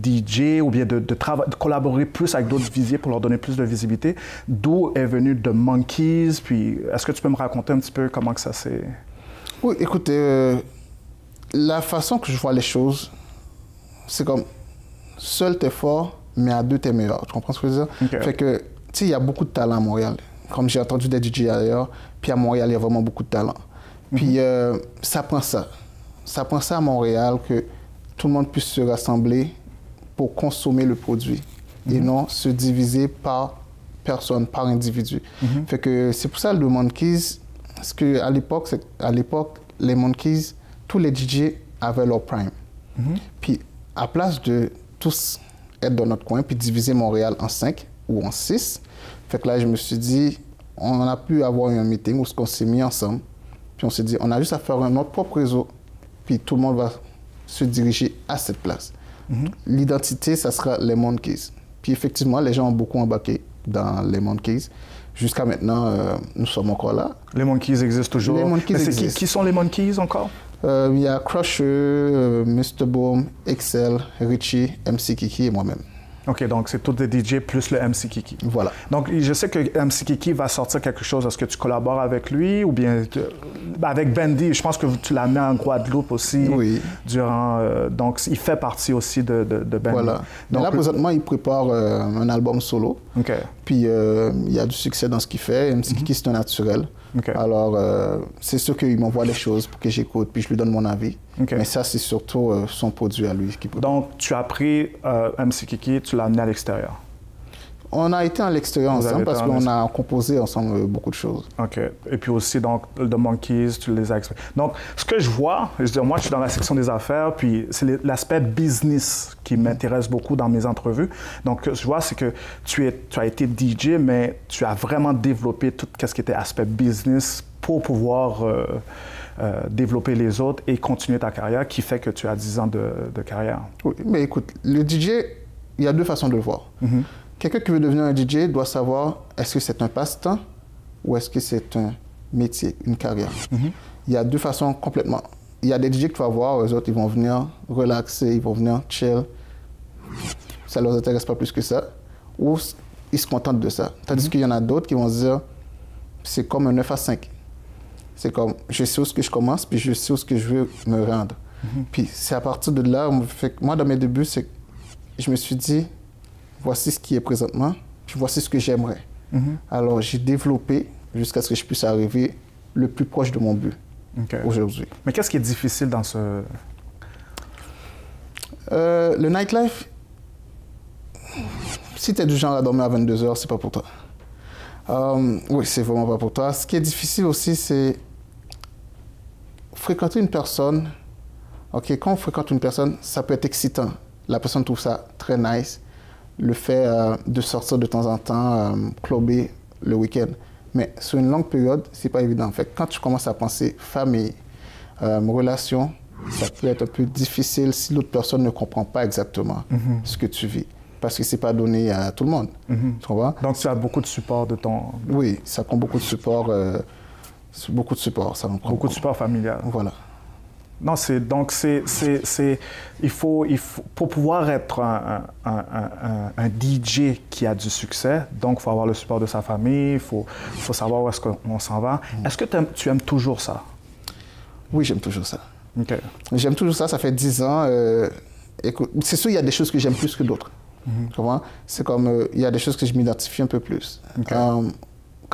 DJ ou bien de collaborer plus avec d'autres visiers pour leur donner plus de visibilité. D'où est venu The Monkeys? Puis est-ce que tu peux me raconter un petit peu comment que ça s'est... Oui, écoutez, la façon que je vois les choses, c'est comme... Seul t'es fort, mais à deux t'es meilleur. Tu comprends ce que je veux dire? Fait que, tu sais, il y a beaucoup de talent à Montréal. Comme j'ai entendu des DJ ailleurs, puis à Montréal, il y a vraiment beaucoup de talent. Puis ça prend ça. Ça prend ça à Montréal, que tout le monde puisse se rassembler pour consommer le produit et non se diviser par personne, par individu. Fait que c'est pour ça le Monkeys, parce qu'à l'époque, les Monkeys, tous les DJ avaient leur prime. Puis à place de tous être dans notre coin, puis diviser Montréal en 5 ou en 6. Fait que là, je me suis dit, on a pu avoir un meeting où on s'est mis ensemble, puis on s'est dit, on a juste à faire notre propre réseau, puis tout le monde va se diriger à cette place. L'identité, ça sera les Monkeys. Puis effectivement, les gens ont beaucoup embarqué dans les Monkeys. Jusqu'à maintenant, nous sommes encore là. Les Monkeys existent toujours. Les Monkeys existent. Qui sont les Monkeys encore? Il y a Crusher, Mr. Boom, Excel, Richie, MC Kiki et moi-même. OK, donc c'est tous des DJ plus le MC Kiki. Voilà. Donc, je sais que MC Kiki va sortir quelque chose. Est-ce que tu collabores avec lui ou bien avec Bendy? Je pense que tu l'as mis en Guadeloupe aussi. Oui. Donc, il fait partie aussi de Bendy. Voilà. Donc, là, présentement, il prépare un album solo. OK. Puis, il y a du succès dans ce qu'il fait. MC Kiki, c'est un naturel. Alors, c'est sûr qu'il m'envoie des choses pour que j'écoute, puis je lui donne mon avis. Mais ça, c'est surtout son produit à lui qui prépare. Donc, tu as pris MC Kiki, tu l'as amené à l'extérieur? On a été à l'extérieur ensemble parce qu'on a composé ensemble beaucoup de choses. OK. Et puis aussi, donc, The Monkees, tu les as expliqués. Donc, ce que je vois, je veux dire, moi, je suis dans la section des affaires, puis c'est l'aspect business qui m'intéresse beaucoup dans mes entrevues. Donc, ce que je vois, c'est que tu as été DJ, mais tu as vraiment développé tout ce qui était aspect business pour pouvoir développer les autres et continuer ta carrière, qui fait que tu as 10 ans de carrière. Oui, mais écoute, le DJ, il y a deux façons de le voir. Quelqu'un qui veut devenir un DJ doit savoir est-ce que c'est un passe-temps ou est-ce que c'est un métier, une carrière. Il y a deux façons complètement. Il y a des DJ que tu vas voir, eux autres, ils vont venir relaxer, ils vont venir chill. Ça ne leur intéresse pas plus que ça. Ou ils se contentent de ça. Tandis qu'il y en a d'autres qui vont se dire c'est comme un 9 à 5. C'est comme, je sais où ce que je commence, puis je sais où ce que je veux me rendre. Puis c'est à partir de là, moi, dans mes débuts, c'est que je me suis dit, voici ce qui est présentement, puis voici ce que j'aimerais. Alors, j'ai développé jusqu'à ce que je puisse arriver le plus proche de mon but aujourd'hui. Mais qu'est-ce qui est difficile dans ce... le nightlife, si tu es du genre à dormir à 22h, c'est pas pour toi. Oui, c'est vraiment pas pour toi. Ce qui est difficile aussi, c'est fréquenter une personne. OK, quand on fréquente une personne, ça peut être excitant. La personne trouve ça très nice. Le fait de sortir de temps en temps, clubber le week-end. Mais sur une longue période, c'est pas évident. En fait, quand tu commences à penser famille, relation, ça peut être un peu difficile si l'autre personne ne comprend pas exactement ce que tu vis. Parce que c'est pas donné à tout le monde. Tu vois? Donc, tu as beaucoup de support de ton... Oui, ça prend beaucoup de support. Beaucoup de support, ça en prend beaucoup de support familial. Voilà. Non, il faut, pour pouvoir être un DJ qui a du succès, donc il faut avoir le support de sa famille, il faut savoir où est-ce qu'on s'en va. Est-ce que tu aimes toujours ça? Oui, j'aime toujours ça. OK. J'aime toujours ça, ça fait 10 ans. Écoute, c'est sûr, il y a des choses que j'aime plus que d'autres. Tu vois? C'est comme, il y a des choses que je m'identifie un peu plus. Quand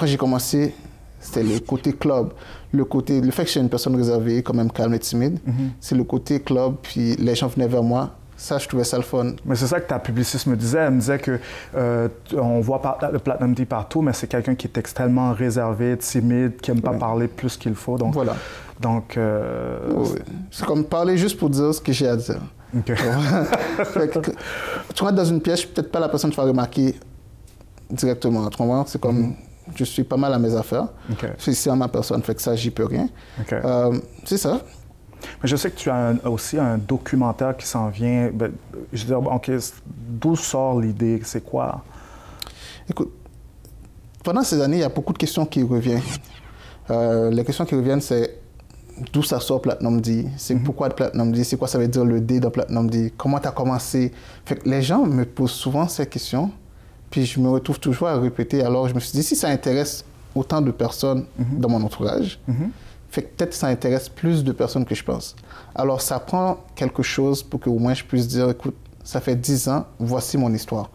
j'ai commencé, c'était le côté club. Le fait que je suis une personne réservée, quand même calme et timide, c'est le côté club, puis les gens venaient vers moi. Ça, je trouvais ça le fun. Mais c'est ça que ta publiciste me disait. Elle me disait que on voit le Platinum D partout, mais c'est quelqu'un qui est extrêmement réservé, timide, qui n'aime pas parler plus qu'il faut. Donc, voilà. Donc, oui. C'est comme parler juste pour dire ce que j'ai à dire. Okay. Tu rentres dans une pièce, peut-être pas la personne te va remarquer directement. C'est comme, je suis pas mal à mes affaires. C'est à ma personne, fait que ça, j'y peux rien. C'est ça. Mais je sais que tu as aussi un documentaire qui s'en vient. Ben, je veux dire, OK, d'où sort l'idée? C'est quoi? Écoute, pendant ces années, il y a beaucoup de questions qui reviennent. Les questions qui reviennent, c'est d'où ça sort Platinum D? C'est pourquoi Platinum D? C'est quoi ça veut dire le D dans Platinum D? Comment tu as commencé? Fait que les gens me posent souvent ces questions, puis je me retrouve toujours à répéter. Alors, je me suis dit, si ça intéresse autant de personnes dans mon entourage, fait que peut-être ça intéresse plus de personnes que je pense. Alors, ça prend quelque chose pour qu'au moins je puisse dire, écoute, ça fait 10 ans, voici mon histoire.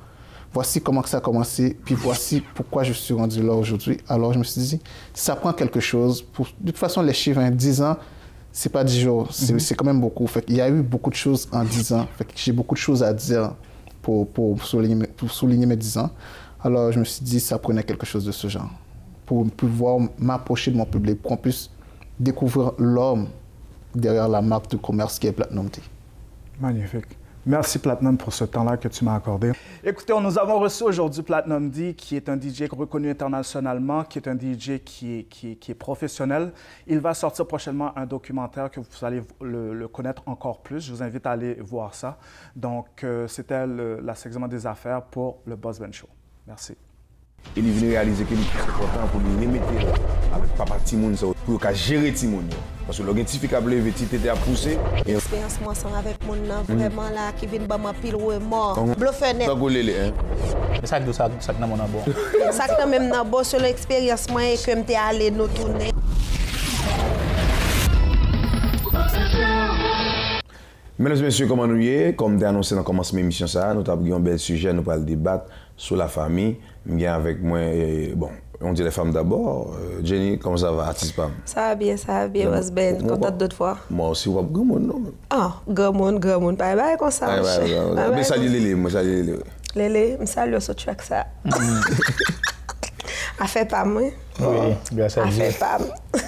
Voici comment ça a commencé, puis voici pourquoi je suis rendu là aujourd'hui. Alors, je me suis dit, ça prend quelque chose. De toute façon, les chiffres, 10 ans, c'est pas 10 jours, c'est quand même beaucoup. Fait qu'il y a eu beaucoup de choses en 10 ans. Fait que j'ai beaucoup de choses à dire pour souligner mes 10 ans. Alors, je me suis dit, ça prenait quelque chose de ce genre. Pour pouvoir m'approcher de mon public, pour qu'on puisse découvrir l'homme derrière la marque de commerce qui est Platinum D. Magnifique. Merci Platinum pour ce temps-là que tu m'as accordé. Écoutez, nous avons reçu aujourd'hui Platinum D, qui est un DJ reconnu internationalement, qui est un DJ qui est professionnel. Il va sortir prochainement un documentaire que vous allez le connaître encore plus. Je vous invite à aller voir ça. Donc, c'était la segment des affaires pour le Boss Ben Show. Merci. Il est venu réaliser que c'est important pour lui remettre avec papa Timoun pour gérer Timoun. Parce que le scientifique a levé, il a poussé. L'expérience moi avec mon vraiment là qui vient bama pile ou mort. Bluffé net. Ça que ça dans mon abord. Ça que même dans bord sur l'expérience moi et que m'était allé nous tourner. Mesdames et messieurs, comment nous y est? Comme j'ai annoncé dans le commencement de l'émission, nous avons un bel sujet, nous allons débattre sur la famille. Je avec moi, bon, on dit les femmes d'abord. Jenny, comment ça va, artiste Pam? Ça va bien, Boss Ben, contente d'autres fois. Moi aussi, grand monde, non? Ah, grand monde, bye bye, comme ça. Mais salut Lili, moi salut Lili. Lélé, je salue ce track ça. A fait pas moi. Oui, grâce à Dieu. A fait pas.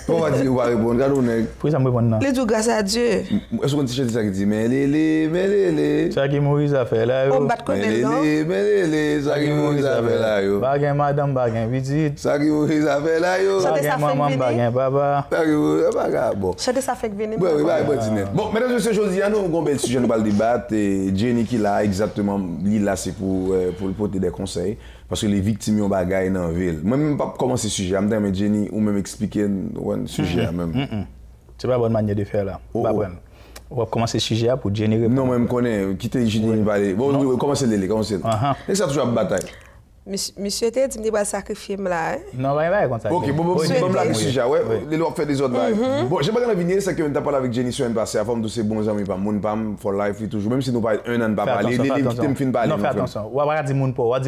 On va dire, on va répondre. Regarde, on est. Pourquoi ça me répond non? Les tout grâce à Dieu. Est-ce qu'on t-shirt ça qui dit, mais les. Ça qui Moïse a fait là, yo. On bat connaître, non? Mais ça qui Moïse a fait là, yo. Bagan madame, bagan visite. Ça qui Moïse a fait là, yo. Bagan maman, bagan baba. Bon. Ça ça fait que venir. Oui, bon, mesdames et messieurs, aujourd'hui, nous avons un bel sujet, nous allons débattre. Et Jenny qui l'a exactement, là, c'est pour porter des conseils. Parce que les victimes ont bagaille dans la ville. Moi, même pas commencer ce sujet. Je me Jenny, ou même expliquer le sujet. C'est pas la bonne manière de faire là. On va commencer ce sujet pour Jenny répondre. Non, même connais, quitter Jenny parler. Bon, commencez les commencez. Et ça toujours une bataille. Monsieur était dit qu'il va sacrifier là. Non, va comme ça. OK, bon là le sujet, ouais, les lois fait des autres bails. Bon, j'ai pas gagné venir c'est que on t'a parlé avec Jenny sur un passé, à forme de ces bons amis pas mon pam for life toujours même si nous pas un an pas parler, les victimes fin parler. Non, fais attention. On va dire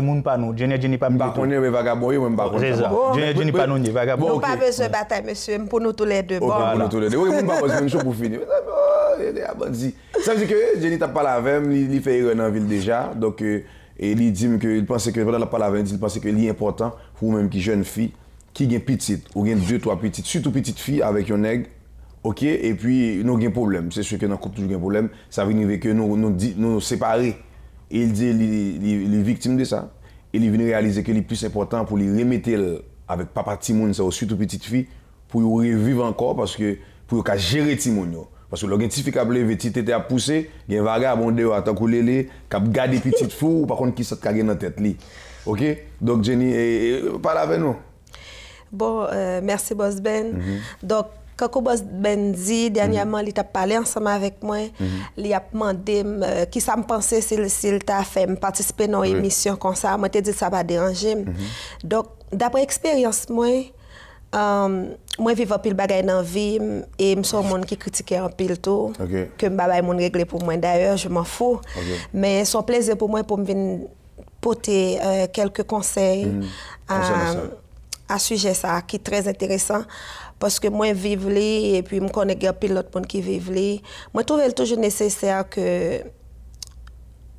moun pas nous, Jenny pas pas connaît vagabond, même pas connaît. C'est ça. Jenny pas nous, vagabond. Non pas besoin de bataille monsieur, pour nous tous les deux. Bon, pour nous tous les deux. Oui, mon pas besoin une chose pour finir. Ça veut dire que Jenny t'a parlé avec il fait erreur dans la ville déjà, donc et il dit qu'il pensait que pendant la parole il pensait que c'est important pour même qui jeune fille qui gagne petite ou gagne 2-3 petites surtout petite fille avec un nègre OK et puis nous gagne problème c'est sûr que dans couple toujours gagne problème ça veut dire que nous séparer et il dit les victimes de ça et il vient réaliser que le plus important pour les remettre avec papa Timoun ça surtout petite fille pour revivre encore parce que pour gérer Timoun. Parce que l'identifiable petit était à pousser, il y a un vagabond dehors à t'accouler, qui a gardé petite fou, par contre qui s'est cagé dans la tête. OK? Donc Jenny, parle avec nous. Bon, merci Boss Ben. Donc, quand Boss Ben dit, dernièrement, il a parlé ensemble avec moi, il a demandé qui ça me pensait s'il t'a fait participer dans une émission comme ça. Moi, je dit ça va déranger. Donc, d'après l'expérience, moi vivre un pile bagaille dans la vie et je suis un monde qui critique un pile tout que bagaille mon régler pour moi d'ailleurs je m'en fous mais c'est un plaisir pour moi pour me venir porter quelques conseils à sujet ça qui est très intéressant parce que moi vivre et puis me connais un pile l'autre monde qui vivre moi trouve toujours nécessaire que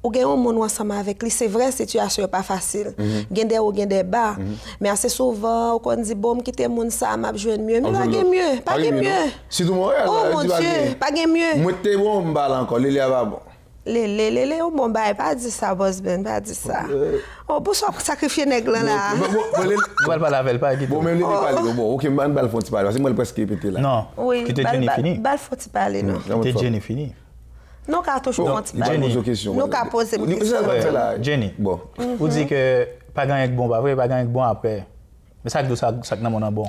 ou gagne un monde ensemble avec lui c'est vrai situation n'est pas facile gagne des hauts gagne des bas mais assez souvent on dit bon quitter monde ça m'a jouer mieux mais pas gagne mieux si tout moi oh mon Dieu pas gagne mieux moi t'es bon balle encore les va bon les bon bail pas dire ça Boss Ben pas dire ça oh pour sacrifier nèg là on va pas laver pas bon mais les parler bon OK man balle faut tu parler parce que moi presque répéter là non quitter Jenny fini balle faut tu parler non quitter Jenny fini. Non, car toujours Jenny, non, car poser une question. Jenny, bon, vous dites que pas gagner bon, pas vrai, pas gagner bon après. Mais ça que dans mon bon.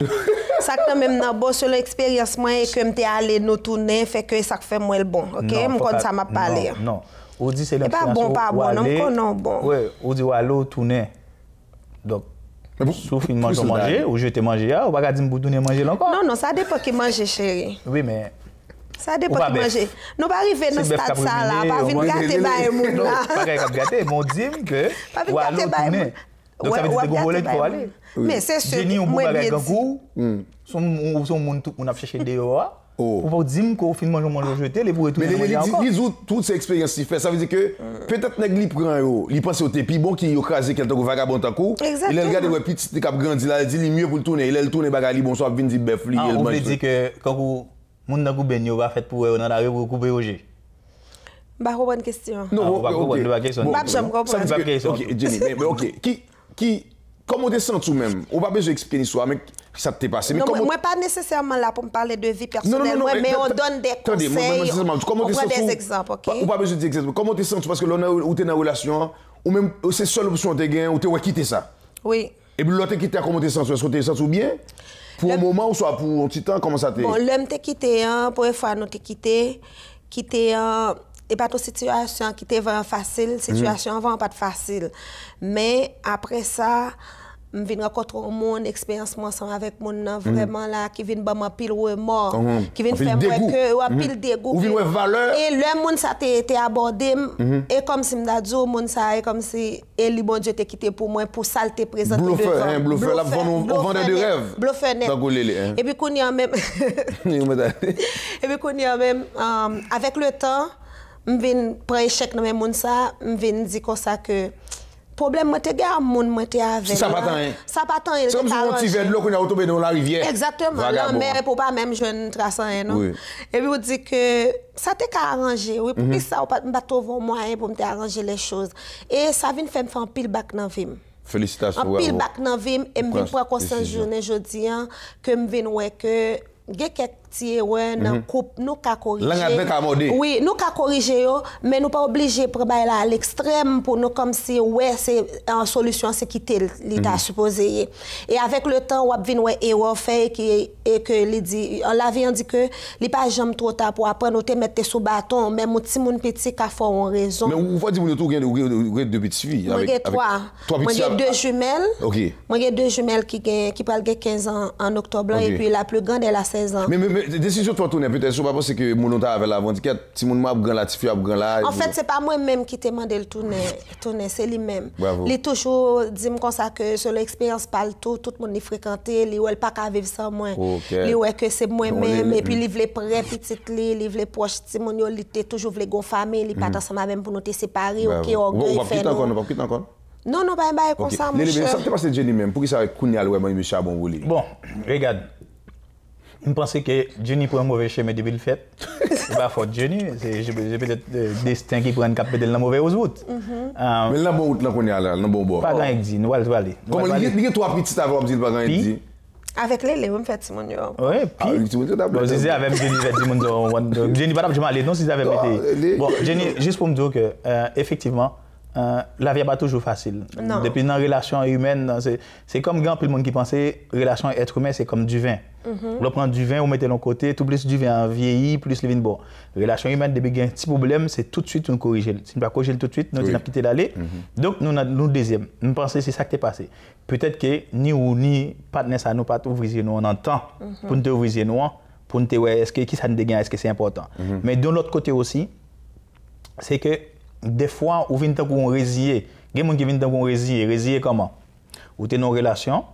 Ça que même dans bon sur l'expérience moi et que m'étais allé nous tourner fait que ça fait moi le bon. OK, me comme ça m'a parlé. Non. On dit c'est l'expérience. Pas bon, non bon. Oui, on dit allo tourner. Donc sauf une manger ou je te manger ou pas dire me tourner manger encore. Non, ça dépend qui manger chérie. Oui, mais ça dépend de manger. Nous pas arriver dans stade ça là, pas venir gâter ba moun là. Pas gâter, mon dit que ou aller tourner. Donc ça veut dire que vous voulez pour aller. Mais c'est sûr. Jenny on va avec un coup. Son monde tout on a cherché dehors. Pour vous dire qu'on fin manger jeter les pour retourner manger encore. Mais les toutes ces expériences qu'il fait, ça veut dire que peut-être nèg li prend yo, il pense au tépi bon qui yo craser quelqu'un vagabond tant coup. Il regarde ouais petit cap grandi là, il dit mieux pour le tourner, il tourner bagali bon soit venir dire bœuf li, il mange. On veut dire que quand vous moun nan gouben yo va fait pour dans la rue pour couper roger. Ba bonne question. Non, pas question. Pas j'aime comprendre. Pas question. OK, Jenny, mais OK, qui comment tu sens toi-même? On pas besoin d'expliquer l'histoire mais ça t'est passé mais comment moi pas nécessairement là pour me parler de vie personnelle mais on donne des conseils. Comment tu sens des exemples, OK? On pas besoin d'exemples. Comment tu sens parce que là où tu es dans relation ou même c'est seule option tu gain ou tu ouais quitter ça. Oui. Et puis l'autre quitter comment tu sens? Est-ce que tu sens bien? Pour un moment ou soit pour un petit temps, comment ça t'est? Bon, l'homme t'es quitté, pour une fois, nous t'es quitté, et pas toute situation qui était vraiment facile, situation vraiment pas facile. Mais après ça, je viens rencontrer un monde, expérience ensemble avec mon vraiment là, qui vient me pile ou mort, qui vient faire moi que pile dégoût. Ou vient valeur. Et le monde ça t'était abordé et comme si me dit au monde ça comme si et bon Dieu t'es quitté pour moi pour ça t'es présenté devant. Bluffeur là on vendait de rêve. Bluffeur net. Et puis qu'on y a même et puis qu'on y a même avec le temps, me vinn prendre échec dans même monde ça, me vinn dire comme ça que problème moi te gars monde moi te avec. Ça pas tant. Ça pas tant. C'est comme si on petit verre de l'eau qu'on a tombé dans la rivière. Exactement. La mer pour pas même jeune trace non. Oui. Et puis on dit que ça t'est qu'à arranger. Oui, pour ça on pas trouver moyen pour me arranger les choses. Et ça vient faire un pile back dans vie. Félicitations. Un pile back dans vie et me vinn prendre conscience journée jodi que me vinn ouais que gè quelques petits ouais dans coupe nous ca corriger. Oui, nous ca corriger yo, mais nous pas obligé pour bailler là à l'extrême pour nous comme si ouais c'est en solution c'est quitter l'état supposé. Et avec le temps on vinn ouais erreur fait qui et que il dit la vie on dit que il pas jamais trop tard pour apprendre te mettre sous bâton même mon petit monde petit ca font en raison. Mais vous faut dire vous tout deux petites filles avec trois. Moi j'ai deux jumelles. OK. Moi j'ai deux jumelles qui parlent 15 ans en octobre et puis la plus grande elle a 16 ans. Mais décision toi tourner peut-être c'est pas parce que mon ta avec la vendiquette si mon m'a grand la tifie a grand là. En fait, c'est pas moi même qui t'ai demandé le tourner, c'est lui-même. Il toujours dit comme ça que sur l'expérience parle tout le monde y fréquenter, il ouais pas qu'à vivre sans moi. Il ouais que c'est moi même et puis il veut près petite il veut proche ti mon il était toujours veut gon famille, il pas ensemble même pour nous te séparer OK orgueil fait. On va quitter encore. Non pas comme ça mon cher. Ça t'est passé Jenny même pour qui ça avec Kounia ouais moi charbon roulé. Bon, regarde. Je pense que Jenny prend un mauvais chemin depuis le fait. C'est pas faute Jenny, c'est peut-être le destin qui prend un cap de la mauvaise route. Mais la bonne route là qu'on est là, le bon bord. Pas grand dit, nous allons aller. Comment il y a trois petites avant dire pas grand dit. Avec les on fait Simon yo. Oui, puis bon, c'est avec Jenny fait Simon Jenny pas jamais aller non si ça avait été. Bon, Jenny juste pour me dire que effectivement la vie n'est pas toujours facile. Non. Depuis dans la relation humaine, c'est comme grand peu de monde qui pensait relation être humain c'est comme du vin. On prend du vin, on met de l'autre côté, tout plus du vin vieillit, plus le vin bon. Relation humaine depuis qu'il y a un petit problème, c'est tout de suite on corrige. Si on pas corriger tout de suite, nous disons quitter d'aller. Donc nous deuxième, nous pensons c'est ça qui est passé. Peut-être que ni ou ni partenaire ça nous pas ouvrir nous on entend pour nous ouvrir nous pour nous ouais est-ce que qui ça nous dégaine, est-ce que c'est important. Mais de l'autre côté aussi, c'est que des fois, on vient de résilier. Il y a des gens qui viennent de résilier. Résilier comment? Ou tu es en relation,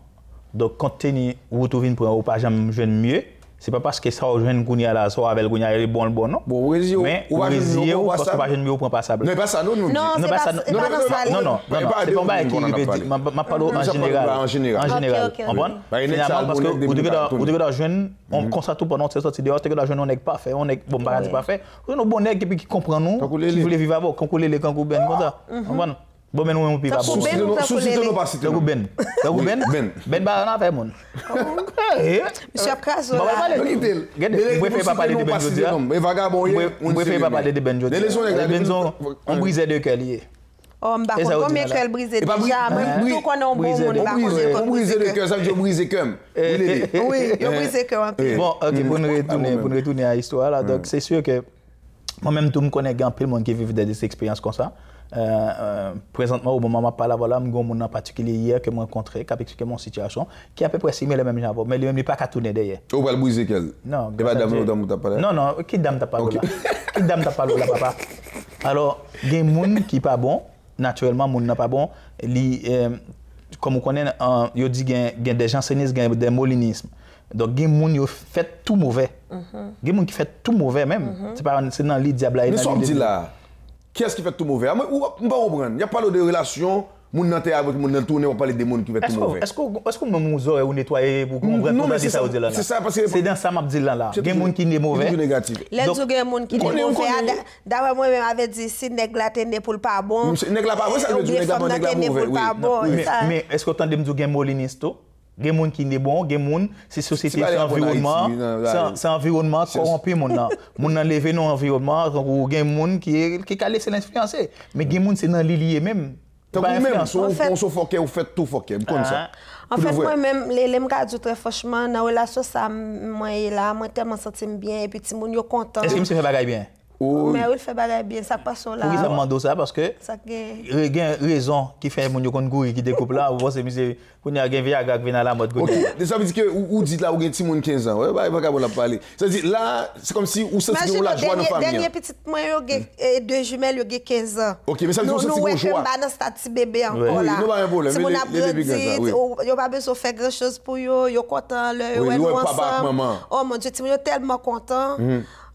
donc quand tu es ou tu viens pour pas jamais jouer mieux, c'est pas parce que ça ou jeune Kounia là, soit avec Kounia est bon non. Bon résilier ou résilier ou parce que pas jeune mieux ou prend pas ça. Non pas ça non. Non, c'est pas ça. Non, c'est pas mal qui m'a parlé en général. En général. Comprendre? Parce que vous devez la jeune, on constate tout pendant cette sortie dehors, tu que jeune on n'est pas fait, on est bon pas fait. On bon nèg qui comprend nous, qui voulait vivre avec, quand les kankou ben comme ça. Comprendre? Bon mais nous on peut pas bon. Sous-cité nous pas cité. Ben ba na fait mon. Monsieur Kazo. Vous pouvez pas parler de Ben Jodi. Mais vagabond, on peut pas parler de Ben Jodi. On brisait deux cœurs. Oh, m'ba combien cœur brisé déjà, même tout qu'on a bon monde pas on brisé le cœur, ça veut dire brisé cœur. Oui, on brisé cœur. Bon, OK, pour retourner à l'histoire là, donc c'est sûr que moi-même tout me connais grand peu monde qui vivent des expériences comme ça. Présentement au moment où je parle voilà, j'ai un monde en particulier hier que je rencontré qui a expliqué mon situation qui est à peu près similaire même genre mais lui-même il pas qu'à tourner derrière. Ou va le briser quel? Non, pas dame t'a parlé. Non, qui dame t'a parlé là? Qui dame t'a parlé là papa? Alors, il y a des gens qui pas bon, naturellement monde n'a pas bon, comme on connaît il dit qu'il y a des jansénistes, des molinismes. Donc il y a des gens qui fait tout mauvais. Il y a des gens qui fait tout mauvais même. C'est dans le diable là. Mais ça me dit là. Qui est-ce qui fait tout mauvais? On ne pas comprendre. Il y a pas de relation, mon nanté avec mon tourner, on parle des gens qui fait tout mauvais. Est-ce que même vous aurez nettoyer pour comprendre non, mais c'est ça là? C'est ça parce que c'est dans ça m'a dit là. Il y a des gens qui sont mauvais. Négatif. Les gens qui sont mauvais. D'ailleurs moi même avait dit si nèg la tende pour pas bon. Nèg la pas bon ça veut dire nèg la mauvais. Mais est-ce que autant de me dire moliniste? Il y a des gens qui sont bons, il y a des gens, c'est société, c'est environnement, c'est environnement corrompu. Mon nan levé dans l'environnement, il y a des gens qui ont laissé l'influencer. Mais il y a des gens qui sont dans l'île même. Donc vous-même, on se foquait, vous faites tout foquer, comme ça. En fait, moi-même, les me dis très franchement, dans la relation, ça, moi, tellement senti bien, et puis tout le monde est content. Est-ce que me fait bagaille bien? Mais oui, il fait bagaille bien, ça passe là. Oui, ça me demande ça parce que il y a une raison qui fait mon yon qui découpe là, vous voyez monsieur qu'on y a un Viagra qui vient à la mode. OK, ça veut dire que ou dites là ou un petit monde 15 ans, ouais, pas capable de parler. Ça veut dire là, c'est comme si ou sentez la joie dans famille. Dernier petit moi yo deux jumelles yo 15 ans. OK, mais ça veut dire que c'est joie. Nous pas dans petit bébé encore là. Non pas un problème, les bébés yo pas besoin faire grand chose pour yo content le ouais nous ensemble. Oh mon Dieu, yo tellement content.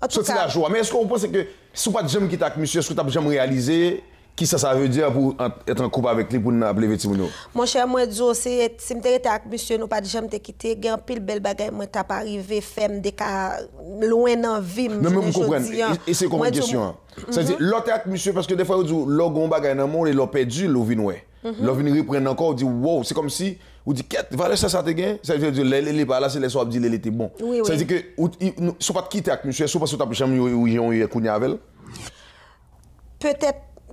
C'est la joie. Mais est-ce qu'on pense que si vous pas de jamais quitter avec monsieur, est-ce que tu as jamais réalisé Qui ça veut dire pour être en couple avec lui pour nous appeler petit moun? Mon cher, moi, si je m'étais avec monsieur, nous pas déjà me quitter, il y a un pile belle bagaille, moi, t'as pas arrivé, fait des cas loin dans la vie. Non, mais vous comprenez. Et c'est comme une question. Ça veut dire, l'autre avec monsieur, parce que des fois, vous dites, l'autre bagaille dans le monde, et l'autre perdu, l'autre vient ouais. L'autre vient reprendre encore, dit, wow, c'est comme si, vous dites, qu'est-ce que ça te gagne? Ça veut dire, les pas là, c'est les soirs, dit, les était bon. Ça veut dire que, si pas quitter avec monsieur, si pas sur ta chambre, où ils ont eu avec.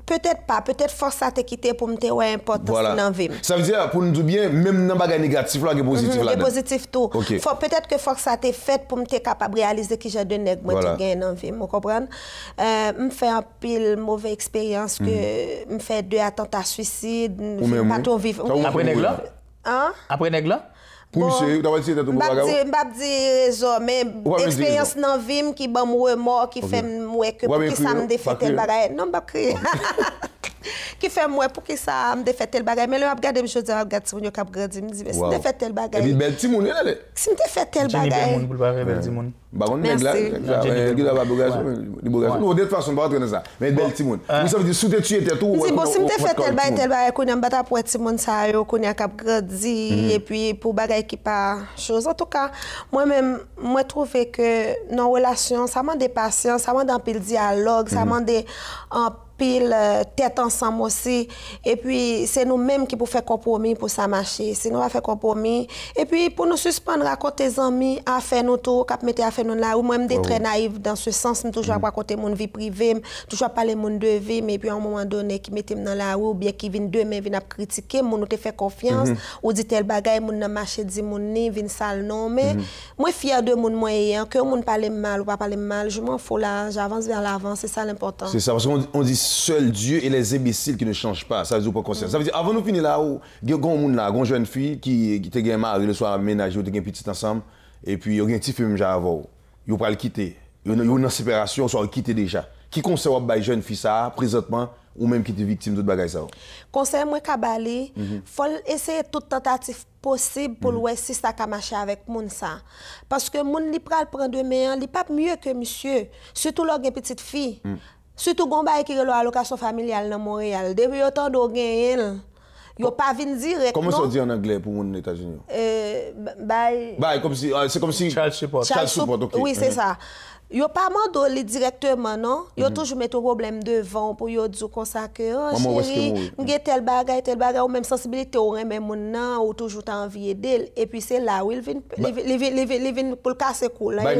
Peut-être pas, peut-être force à te quitter pour me dire ouais important dans la vie. Ça veut dire pour nous dire bien même dans bagage négatif là, il y a positif là. Il y a positif tout. Peut-être que force à te fait pour me être capable de réaliser que j'ai donné moi qui gagne dans la vie, vous comprenez? Me fait un pile mauvaise expérience que me fait 2 attentats suicide, pas trop vivre. Après nèg là? Hein? Après nèg là? Pour monsieur, tu vas dire tout m'pas dire raison mais expérience dans vie qui ban remords qui fait moi que pour qui ça me défait tel bagage. Non pas crier. Qui fait moi pour que ça me défait tel bagage mais le regarder me dire regarde si on cap grandi me dit mais si me défait tel bagage. Et puis belle petit monde là. Si me défait tel bagage. Pour pas belle petit monde. Bah on nèg là, il a pas bagage. Non de toute façon pas dans ça. Mais belle petit monde. Vous savez dire sous tu étais tout. Si bon si me défait tel bagage qu'on a battre pour petit monde ça yo qu'on a cap grandi et puis pour bagage qui pas chose en tout cas moi-même moi trouvé que dans relation ça demande patience, ça demande un pile dialogue, ça demande un pile tête ensemble aussi et puis c'est nous-mêmes qui pour faire compromis pour ça marcher sinon on va faire compromis et puis pour nous suspendre raconter des amis à faire nous tout cap mettre à faire nous là ou même des très naïf dans ce sens toujours raconter mon vie privée toujours parler mon de vie mais puis à un moment donné qui mettait dans la rue ou bien qui vient demain vient critiquer mon nous te fait confiance ou dit tel bagaille mon dans marché dit mon ni vient sale non mais moi fier de mon moyen que mon parler mal ou pas parler mal je m'en fous là j'avance vers l'avant c'est ça l'important. C'est ça parce qu'on dit seul Dieu et les imbéciles qui ne changent pas. Ça veut dire pas conscience. Ça veut dire avant nous finir là où il y a un monde là, une jeune fille qui te gagne mari le soir ménage, ils ont petit ensemble et puis il y a un petit film déjà avant. Ils pas le quitter. Il y a une séparation, soit quitter déjà. Qui conseille à jeune fille ça présentement ou même qui est victime de bagaille ça. Conseil moi Kabali, faut essayer toute tentative possible pour voir si ça ka marcher avec moun ça. Parce que moun li pral prendre demain, li pas mieux que monsieur, surtout lor gen petite fille. Surtout gon bay qui relo allocation familiale dans Montréal. Depuis autant do gen yo pas vinn direct. Comment ça dit en anglais pour moun aux États-Unis? Comme si c'est comme si child support. Okay. Oui, c'est ça. Yo pas mandé directement non, yo toujours mettre problème devant pour yo dire comme ça que oh chérie, m'gè tel bagay ou même sensibilité ou même moun nan ou toujours t'as envie d'elle et puis c'est là où il vient pour casser cool là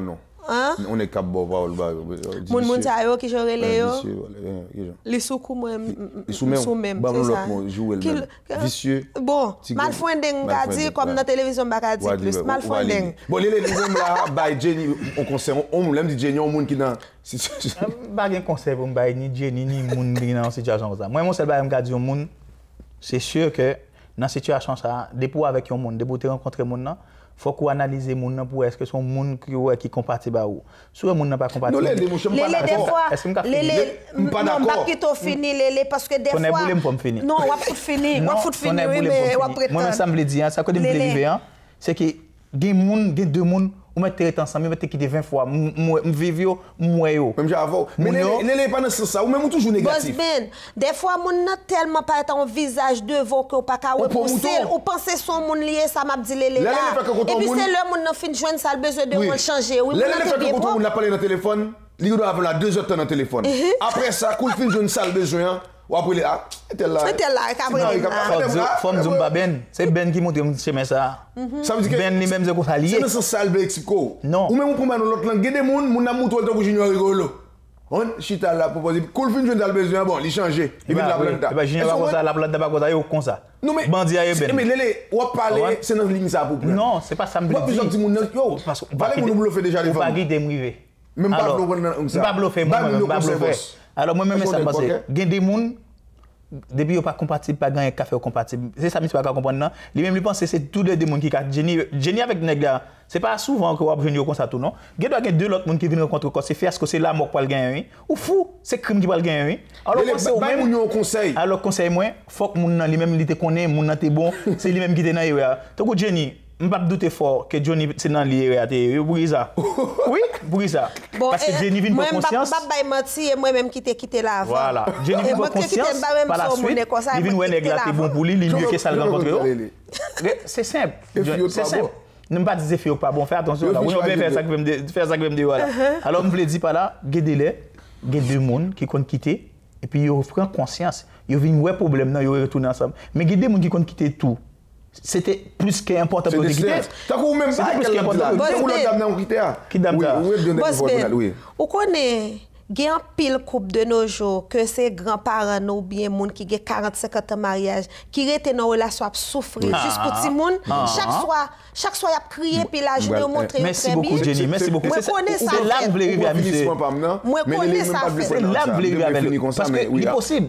non. Hein? On est cap bon moun sa yo qui jore le yo les soukou même vicieux bon mal fondeng ka di comme dans télévision ba di plus mal fondeng bon les même là by Jenny on concerne on l'aime dit Jenny on moun qui dans pas gen conseil pour m'bay ni Jenny ni moun qui dans situation comme ça moi mon seul ba me di moun c'est sûr que dans situation ça depuis avec un monde depuis te rencontrer moun nan faut qu'on analyse les gens pour est-ce que son monde qui compatible à ou si le monde n'est pas compatible les pas d'accord qui t'ont fini les parce que des fois non on va finir mais on prétend moi ça me le dit ça que me vivre c'est que des monde des deux monde ou mettre ensemble mettre quitter 20 fois vivre moi yo même j'avoue mais les pas dans ça ou même toujours négatif des fois moun n'a tellement pas un visage devant que pas ka repousser ou penser son moun lié ça m'a dit les là et puis c'est le moun n'a fin joindre ça le besoin de moun changer oui on n'a parlé dans téléphone il doit avoir 2 heures de temps dans téléphone après ça cool fin joindre ça le besoin ou après les tel là forme zumba ben c'est Ben qui monte chemin ça ça veut dire Ben lui même c'est comme ça lié c'est dans salle Mexico non ou même pour moi l'autre langue des moun n'a monté pour junior rigolo on chita là pour poser cool fin dans le besoin bon il changer il vient la plante bah junior pas comme ça la plante pas comme ça yo comme ça non mais bandi à Ben mais lélé ou parler c'est dans ligne ça pour non c'est pas ça me dit plusieurs petits moun yo parler moun bluffer déjà devant pas guider m'river même pas bluffer alors moi même ça me passe gain des moun depuis yo pas compatible pas gagner café compatible c'est ça me pas comprendre non lui même lui pense c'est tous deux monde qui Jenny avec nèg là c'est pas souvent que on venir comme ça tout non il doit gagner deux l'autre monde qui viennent rencontrer c'est faire ce que c'est là mort pour le gagner ou fou c'est crime qui va le gagner alors conseil alors conseil moi faut que moun lui même il te connaît moun nan te bon c'est lui même qui te nan yo donc Jenny Je ne peux pas douter fort que Johnny c'est dans l'IRAT. Pour ça. Oui, pour ça. Parce que Jenny vient pour conscience. Moi-même quitté la avant. Voilà. Jenny vient pour conscience. Par la suite, il vient où est bon pour lui, il mieux que ça le rencontre. C'est simple. C'est simple. Ne me pas dire que pas bon. Fais attention. On va faire ça que je me dis. Alors, je me dis par là, gardez-les. Il y a deux personnes qui ont quitté et puis ils prennent conscience. Ils ont un problème, ils retournent ensemble. Mais il y a des gens qui ont quitté tout. C'était plus qu'important pour quitter. T'as quoi même pas plus qu'important. Qui dame Vous connaissez il y a un pile couple de nos jours que c'est grands-parents ou bien monde qui ont 40-50 ans de mariage qui restent dans une relation à souffrir juste pour petit monde. Chaque soir, il a crié puis la journée montré. Merci beaucoup Jenny, merci beaucoup. Moi connais ça. C'est là que vous voulez arriver à m'amuser. Moi connais ça. C'est là que vous voulez arriver à parce que c'est possible.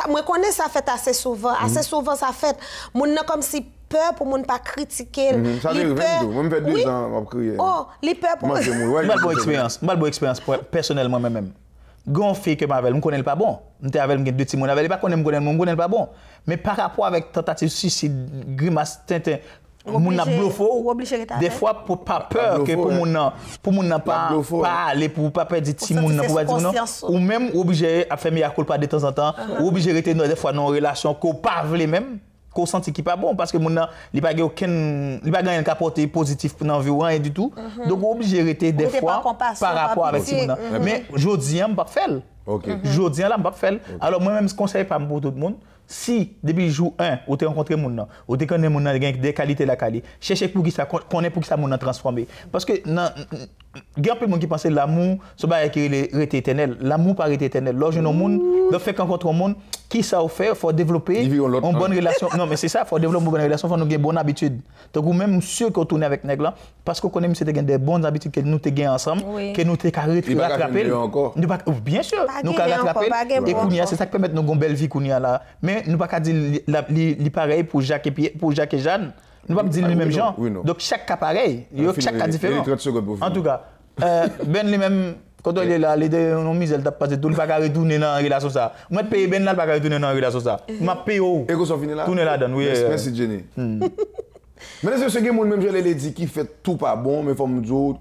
Moi connais ça fait assez souvent. Assez souvent ça fait. Moun comme si peur pour ne pas critiquer. Ça veut dire moi me fait 2 ans à crier. Oh, les peur pour moi bonne expérience personnellement moi-même. Gon fait que m'avait, me connais pas bon. M'était avec 2 petits mon avait pas connais pas bon. Mais par rapport avec tentative suicide, grimace tintin mon a bluffé des fois pour pas peur que pour mon pas aller pour pas perdre petit mon pour pas dire non ou même obligé à faire mea culpa de temps en temps ou obligé rester des fois dans relation qu'on pas veut même qu'on senti qui pas bon parce que mon il pas gagner un capote positif dans l'environnement et du tout donc obligé rester des fois par rapport avec ce monde mais jodi on pas faire jodi là on pas faire alors moi même je conseille pas pour tout le monde si depuis jour 1 ou tu rencontré mon nom ou tu connais mon nom des qualités la qualité chercher pour qui ça connaît pour qui ça mon transformer parce que il y a un peu de monde qui pense l'amour ce bail qui est éternel l'amour pas éternel lorsque nos monde de fait rencontrer un monde qui ça fait faut développer une bonne relation non mais c'est ça faut développer une bonne relation faut nous avoir une bonne habitude donc même sûr qu'on tourne avec nèg là parce qu'on connaît monsieur des bonnes habitudes que nous te gagne ensemble que nous te rattraper bien sûr nous rattraper et kounia c'est ça qui permet nous une belle vie kounia là mais nous pas dire li pareil pour Jacques et Jeanne nous pas dire les mêmes gens donc chaque cas pareil chaque cas différent en tout cas ben les mêmes quand il est là les deux on mise elle t'a pas tout pas retourner dans relation ça moi payer ben là pas retourner dans relation ça m'a payer et qu'on finit là tourner là dedans oui merci Jenny mais c'est ce que monde même je l'ai dit qui fait tout pas bon mais faut me dire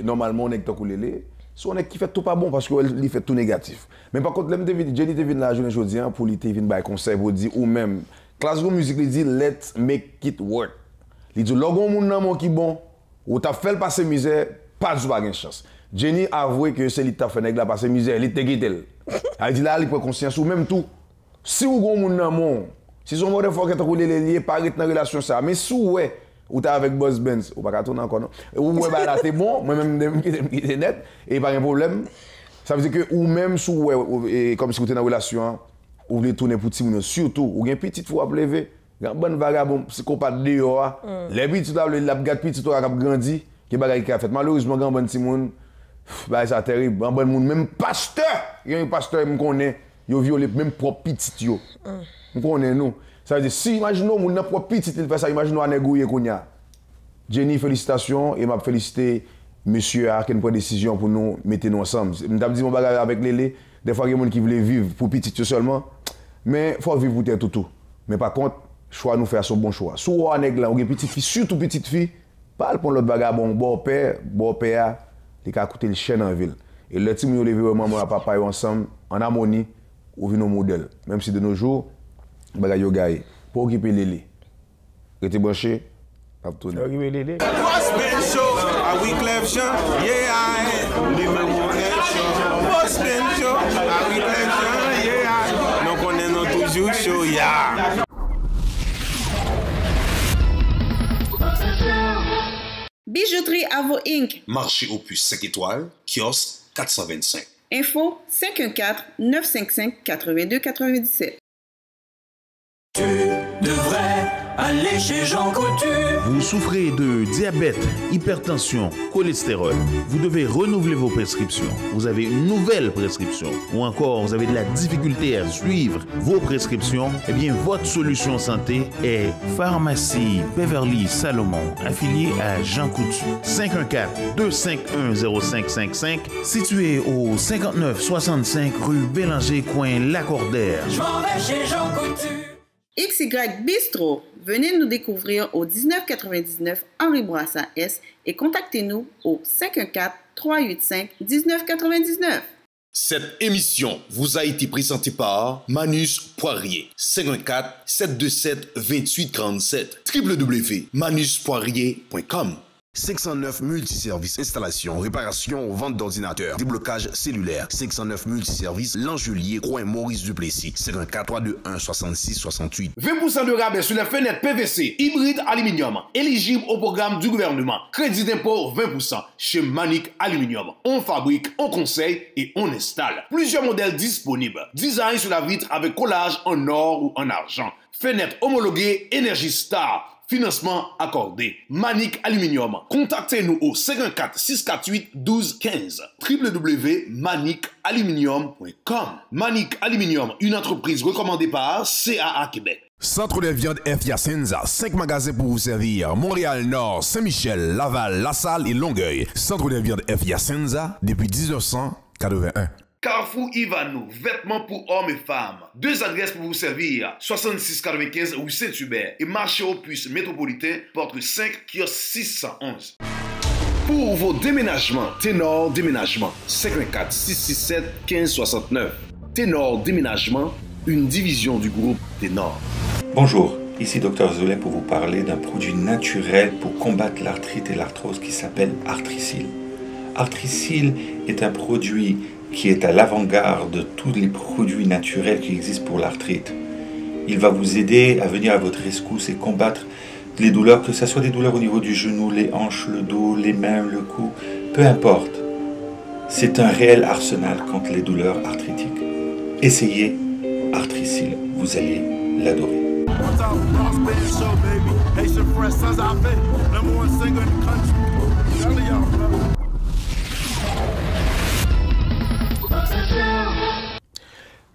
normalement on est tant coulé so on est qui fait tout pas bon parce que il fait tout négatif mais par contre Jenny te vient la journée aujourd'hui pour lui te vient bail conseil pour dire ou même Classical music il dit let's make it work il dit logon moun nan mon qui bon ou t'a fait passer misère pas du pas gain chance Jenny avoué que c'est lui t'a fait nèg la passer misère il te quitter elle dit là il prend conscience ou même tout si ou gon moun nan mon si son mode faut que t'a rouler les liés pas rester dans relation ça mais si ouais ou t'es avec Boss Benz ou pas tourner encore non ou ouais bah là t'es bon moi même qui net et pas un problème ça veut dire que ou même sous ouais comme si vous êtes dans relation ou voulez tourner pour petit moun surtout ou gen petite fois lever grand bonne vagabond psychopathe dehors les petites la gâte petite toi qui grandi qui bagay qui a fait malheureusement grand bon petit moun bah ça terrible grand bon moun même pasteur il y a un pasteur me connaît yo violé même propre petite yo me connaît nous ça veut dire si imaginons moun nan propre petite il fait ça imaginons à négouiller konya Jenny félicitations et m'a félicité monsieur a qui prend décision pour nous mettre nous ensemble m't'a dit mon bagage avec Lélé des fois il y a des gens qui veulent vivre pour petit seulement mais faut vivre pour tout mais par contre choix nous faire son bon choix soit nèg là ou une petite fille surtout petite fille parle pour l'autre vagabond bon père il a coûté le chien en ville et le team yo lever maman et papa ensemble en harmonie ou vinn nos modèles même si de nos jours bagay yo gaay pour occuper Lélé rete branché pas tourner occuper Lélé Boss Ben Show a Wyclef Jean yeah les mêmes Boss Ben Show a Wyclef Jean yeah nous connaissons toujours show yeah Bijouterie Avo Inc. Marché Opus 5 étoiles, kiosque 425. Info 514-955-8297. Tu devrais aller chez Jean Coutu. Vous souffrez de diabète, hypertension, cholestérol. Vous devez renouveler vos prescriptions. Vous avez une nouvelle prescription. Ou encore, vous avez de la difficulté à suivre vos prescriptions. Eh bien, votre solution santé est Pharmacie Beverly Salomon, affiliée à Jean Coutu. 514-251-0555, situé au 5965 rue Bélanger, coin Lacordaire. Je m'en vais chez Jean Coutu. XY Bistro. Venez nous découvrir au 1999 Henri Bourassa S et contactez-nous au 514-385-1999. Cette émission vous a été présentée par Manus Poirier, 514-727-2847, www.manuspoirier.com. 509 multiservices, installation, réparation, vente d'ordinateurs, déblocage cellulaire. 509 multiservices, L'Angelier, coin Maurice Duplessis. 54321-6668. 20% de rabais sur les fenêtres PVC, hybride aluminium, éligible au programme du gouvernement. Crédit d'impôt 20% chez Manic Aluminium. On fabrique, on conseille et on installe. Plusieurs modèles disponibles. Design sur la vitre avec collage en or ou en argent. Fenêtre homologuée Energy Star. Financement accordé. Manic Aluminium. Contactez-nous au 514-648-1215. www.manicaluminium.com. Manic Aluminium, une entreprise recommandée par CAA Québec. Centre de viande F. Yacenza, 5 magasins pour vous servir. Montréal-Nord, Saint-Michel, Laval, LaSalle et Longueuil. Centre de viande F. Yacenza depuis 1981. Carrefour Ivanou, vêtements pour hommes et femmes. 2 adresses pour vous servir. 6695 rue Saint-Hubert et marché aux puces métropolitain, porte 5, kiosque 611. Pour vos déménagements, Ténor Déménagement, 514-667-1569. Ténor Déménagement, une division du groupe Ténor. Bonjour, ici Dr Zolet pour vous parler d'un produit naturel pour combattre l'arthrite et l'arthrose qui s'appelle Artrisil. Artrisil est un produit qui est à l'avant-garde de tous les produits naturels qui existent pour l'arthrite. Il va vous aider à venir à votre rescousse et combattre les douleurs, que ce soit des douleurs au niveau du genou, les hanches, le dos, les mains, le cou, peu importe. C'est un réel arsenal contre les douleurs arthritiques. Essayez Artrisil, vous allez l'adorer.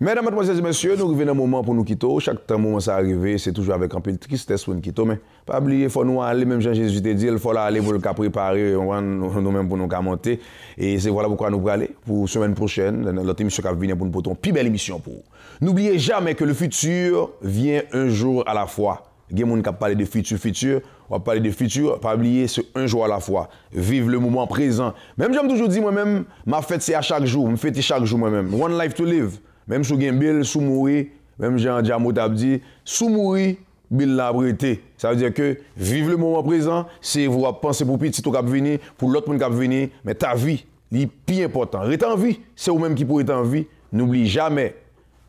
Mesdames, mademoiselles et messieurs, nous revenons un moment pour nous quitter. Chaque temps, moment ça arrive, c'est toujours avec un peu de tristesse pour nous quitter. Mais pas oublier, il faut nous aller, même Jean-Jésus te dit, il faut aller pour le cas préparer, nous-mêmes pour nous monter. Et c'est voilà pourquoi nous allons aller pour la semaine prochaine, notre émission qui va venir pour nous porter une plus belle émission pour vous. N'oubliez jamais que le futur vient un jour à la fois. Il y a des gens qui parlent de futur, on va parler de futur, pas oublier ce un jour à la fois. Vive le moment présent. Même j'aime toujours dire moi-même, ma fête c'est à chaque jour, je fête chaque jour moi-même. One life to live. Même sous Bill, sous mourir, même Jean Diamot a dit, sous mourir, Bill l'a abrité. Ça veut dire que vivre le moment présent, c'est vous penser pour petit tout cap venir, pour l'autre monde cap venir, mais ta vie, c'est plus important. Rester en vie, c'est vous-même qui pourrez être en vie. N'oublie jamais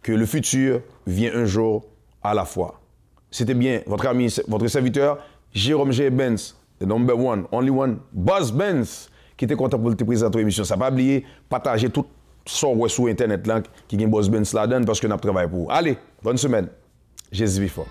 que le futur vient un jour à la fois. C'était bien votre ami, votre serviteur, Jérôme J. Benz, the number one, only one, Boss Benz, qui était content pour te présenter l'émission. Ça va pas oublier, partager tout sur Internet là, qui est Boss Benz là-dedans parce que nous travaillons pour. Allez, bonne semaine. Jésus vit fort.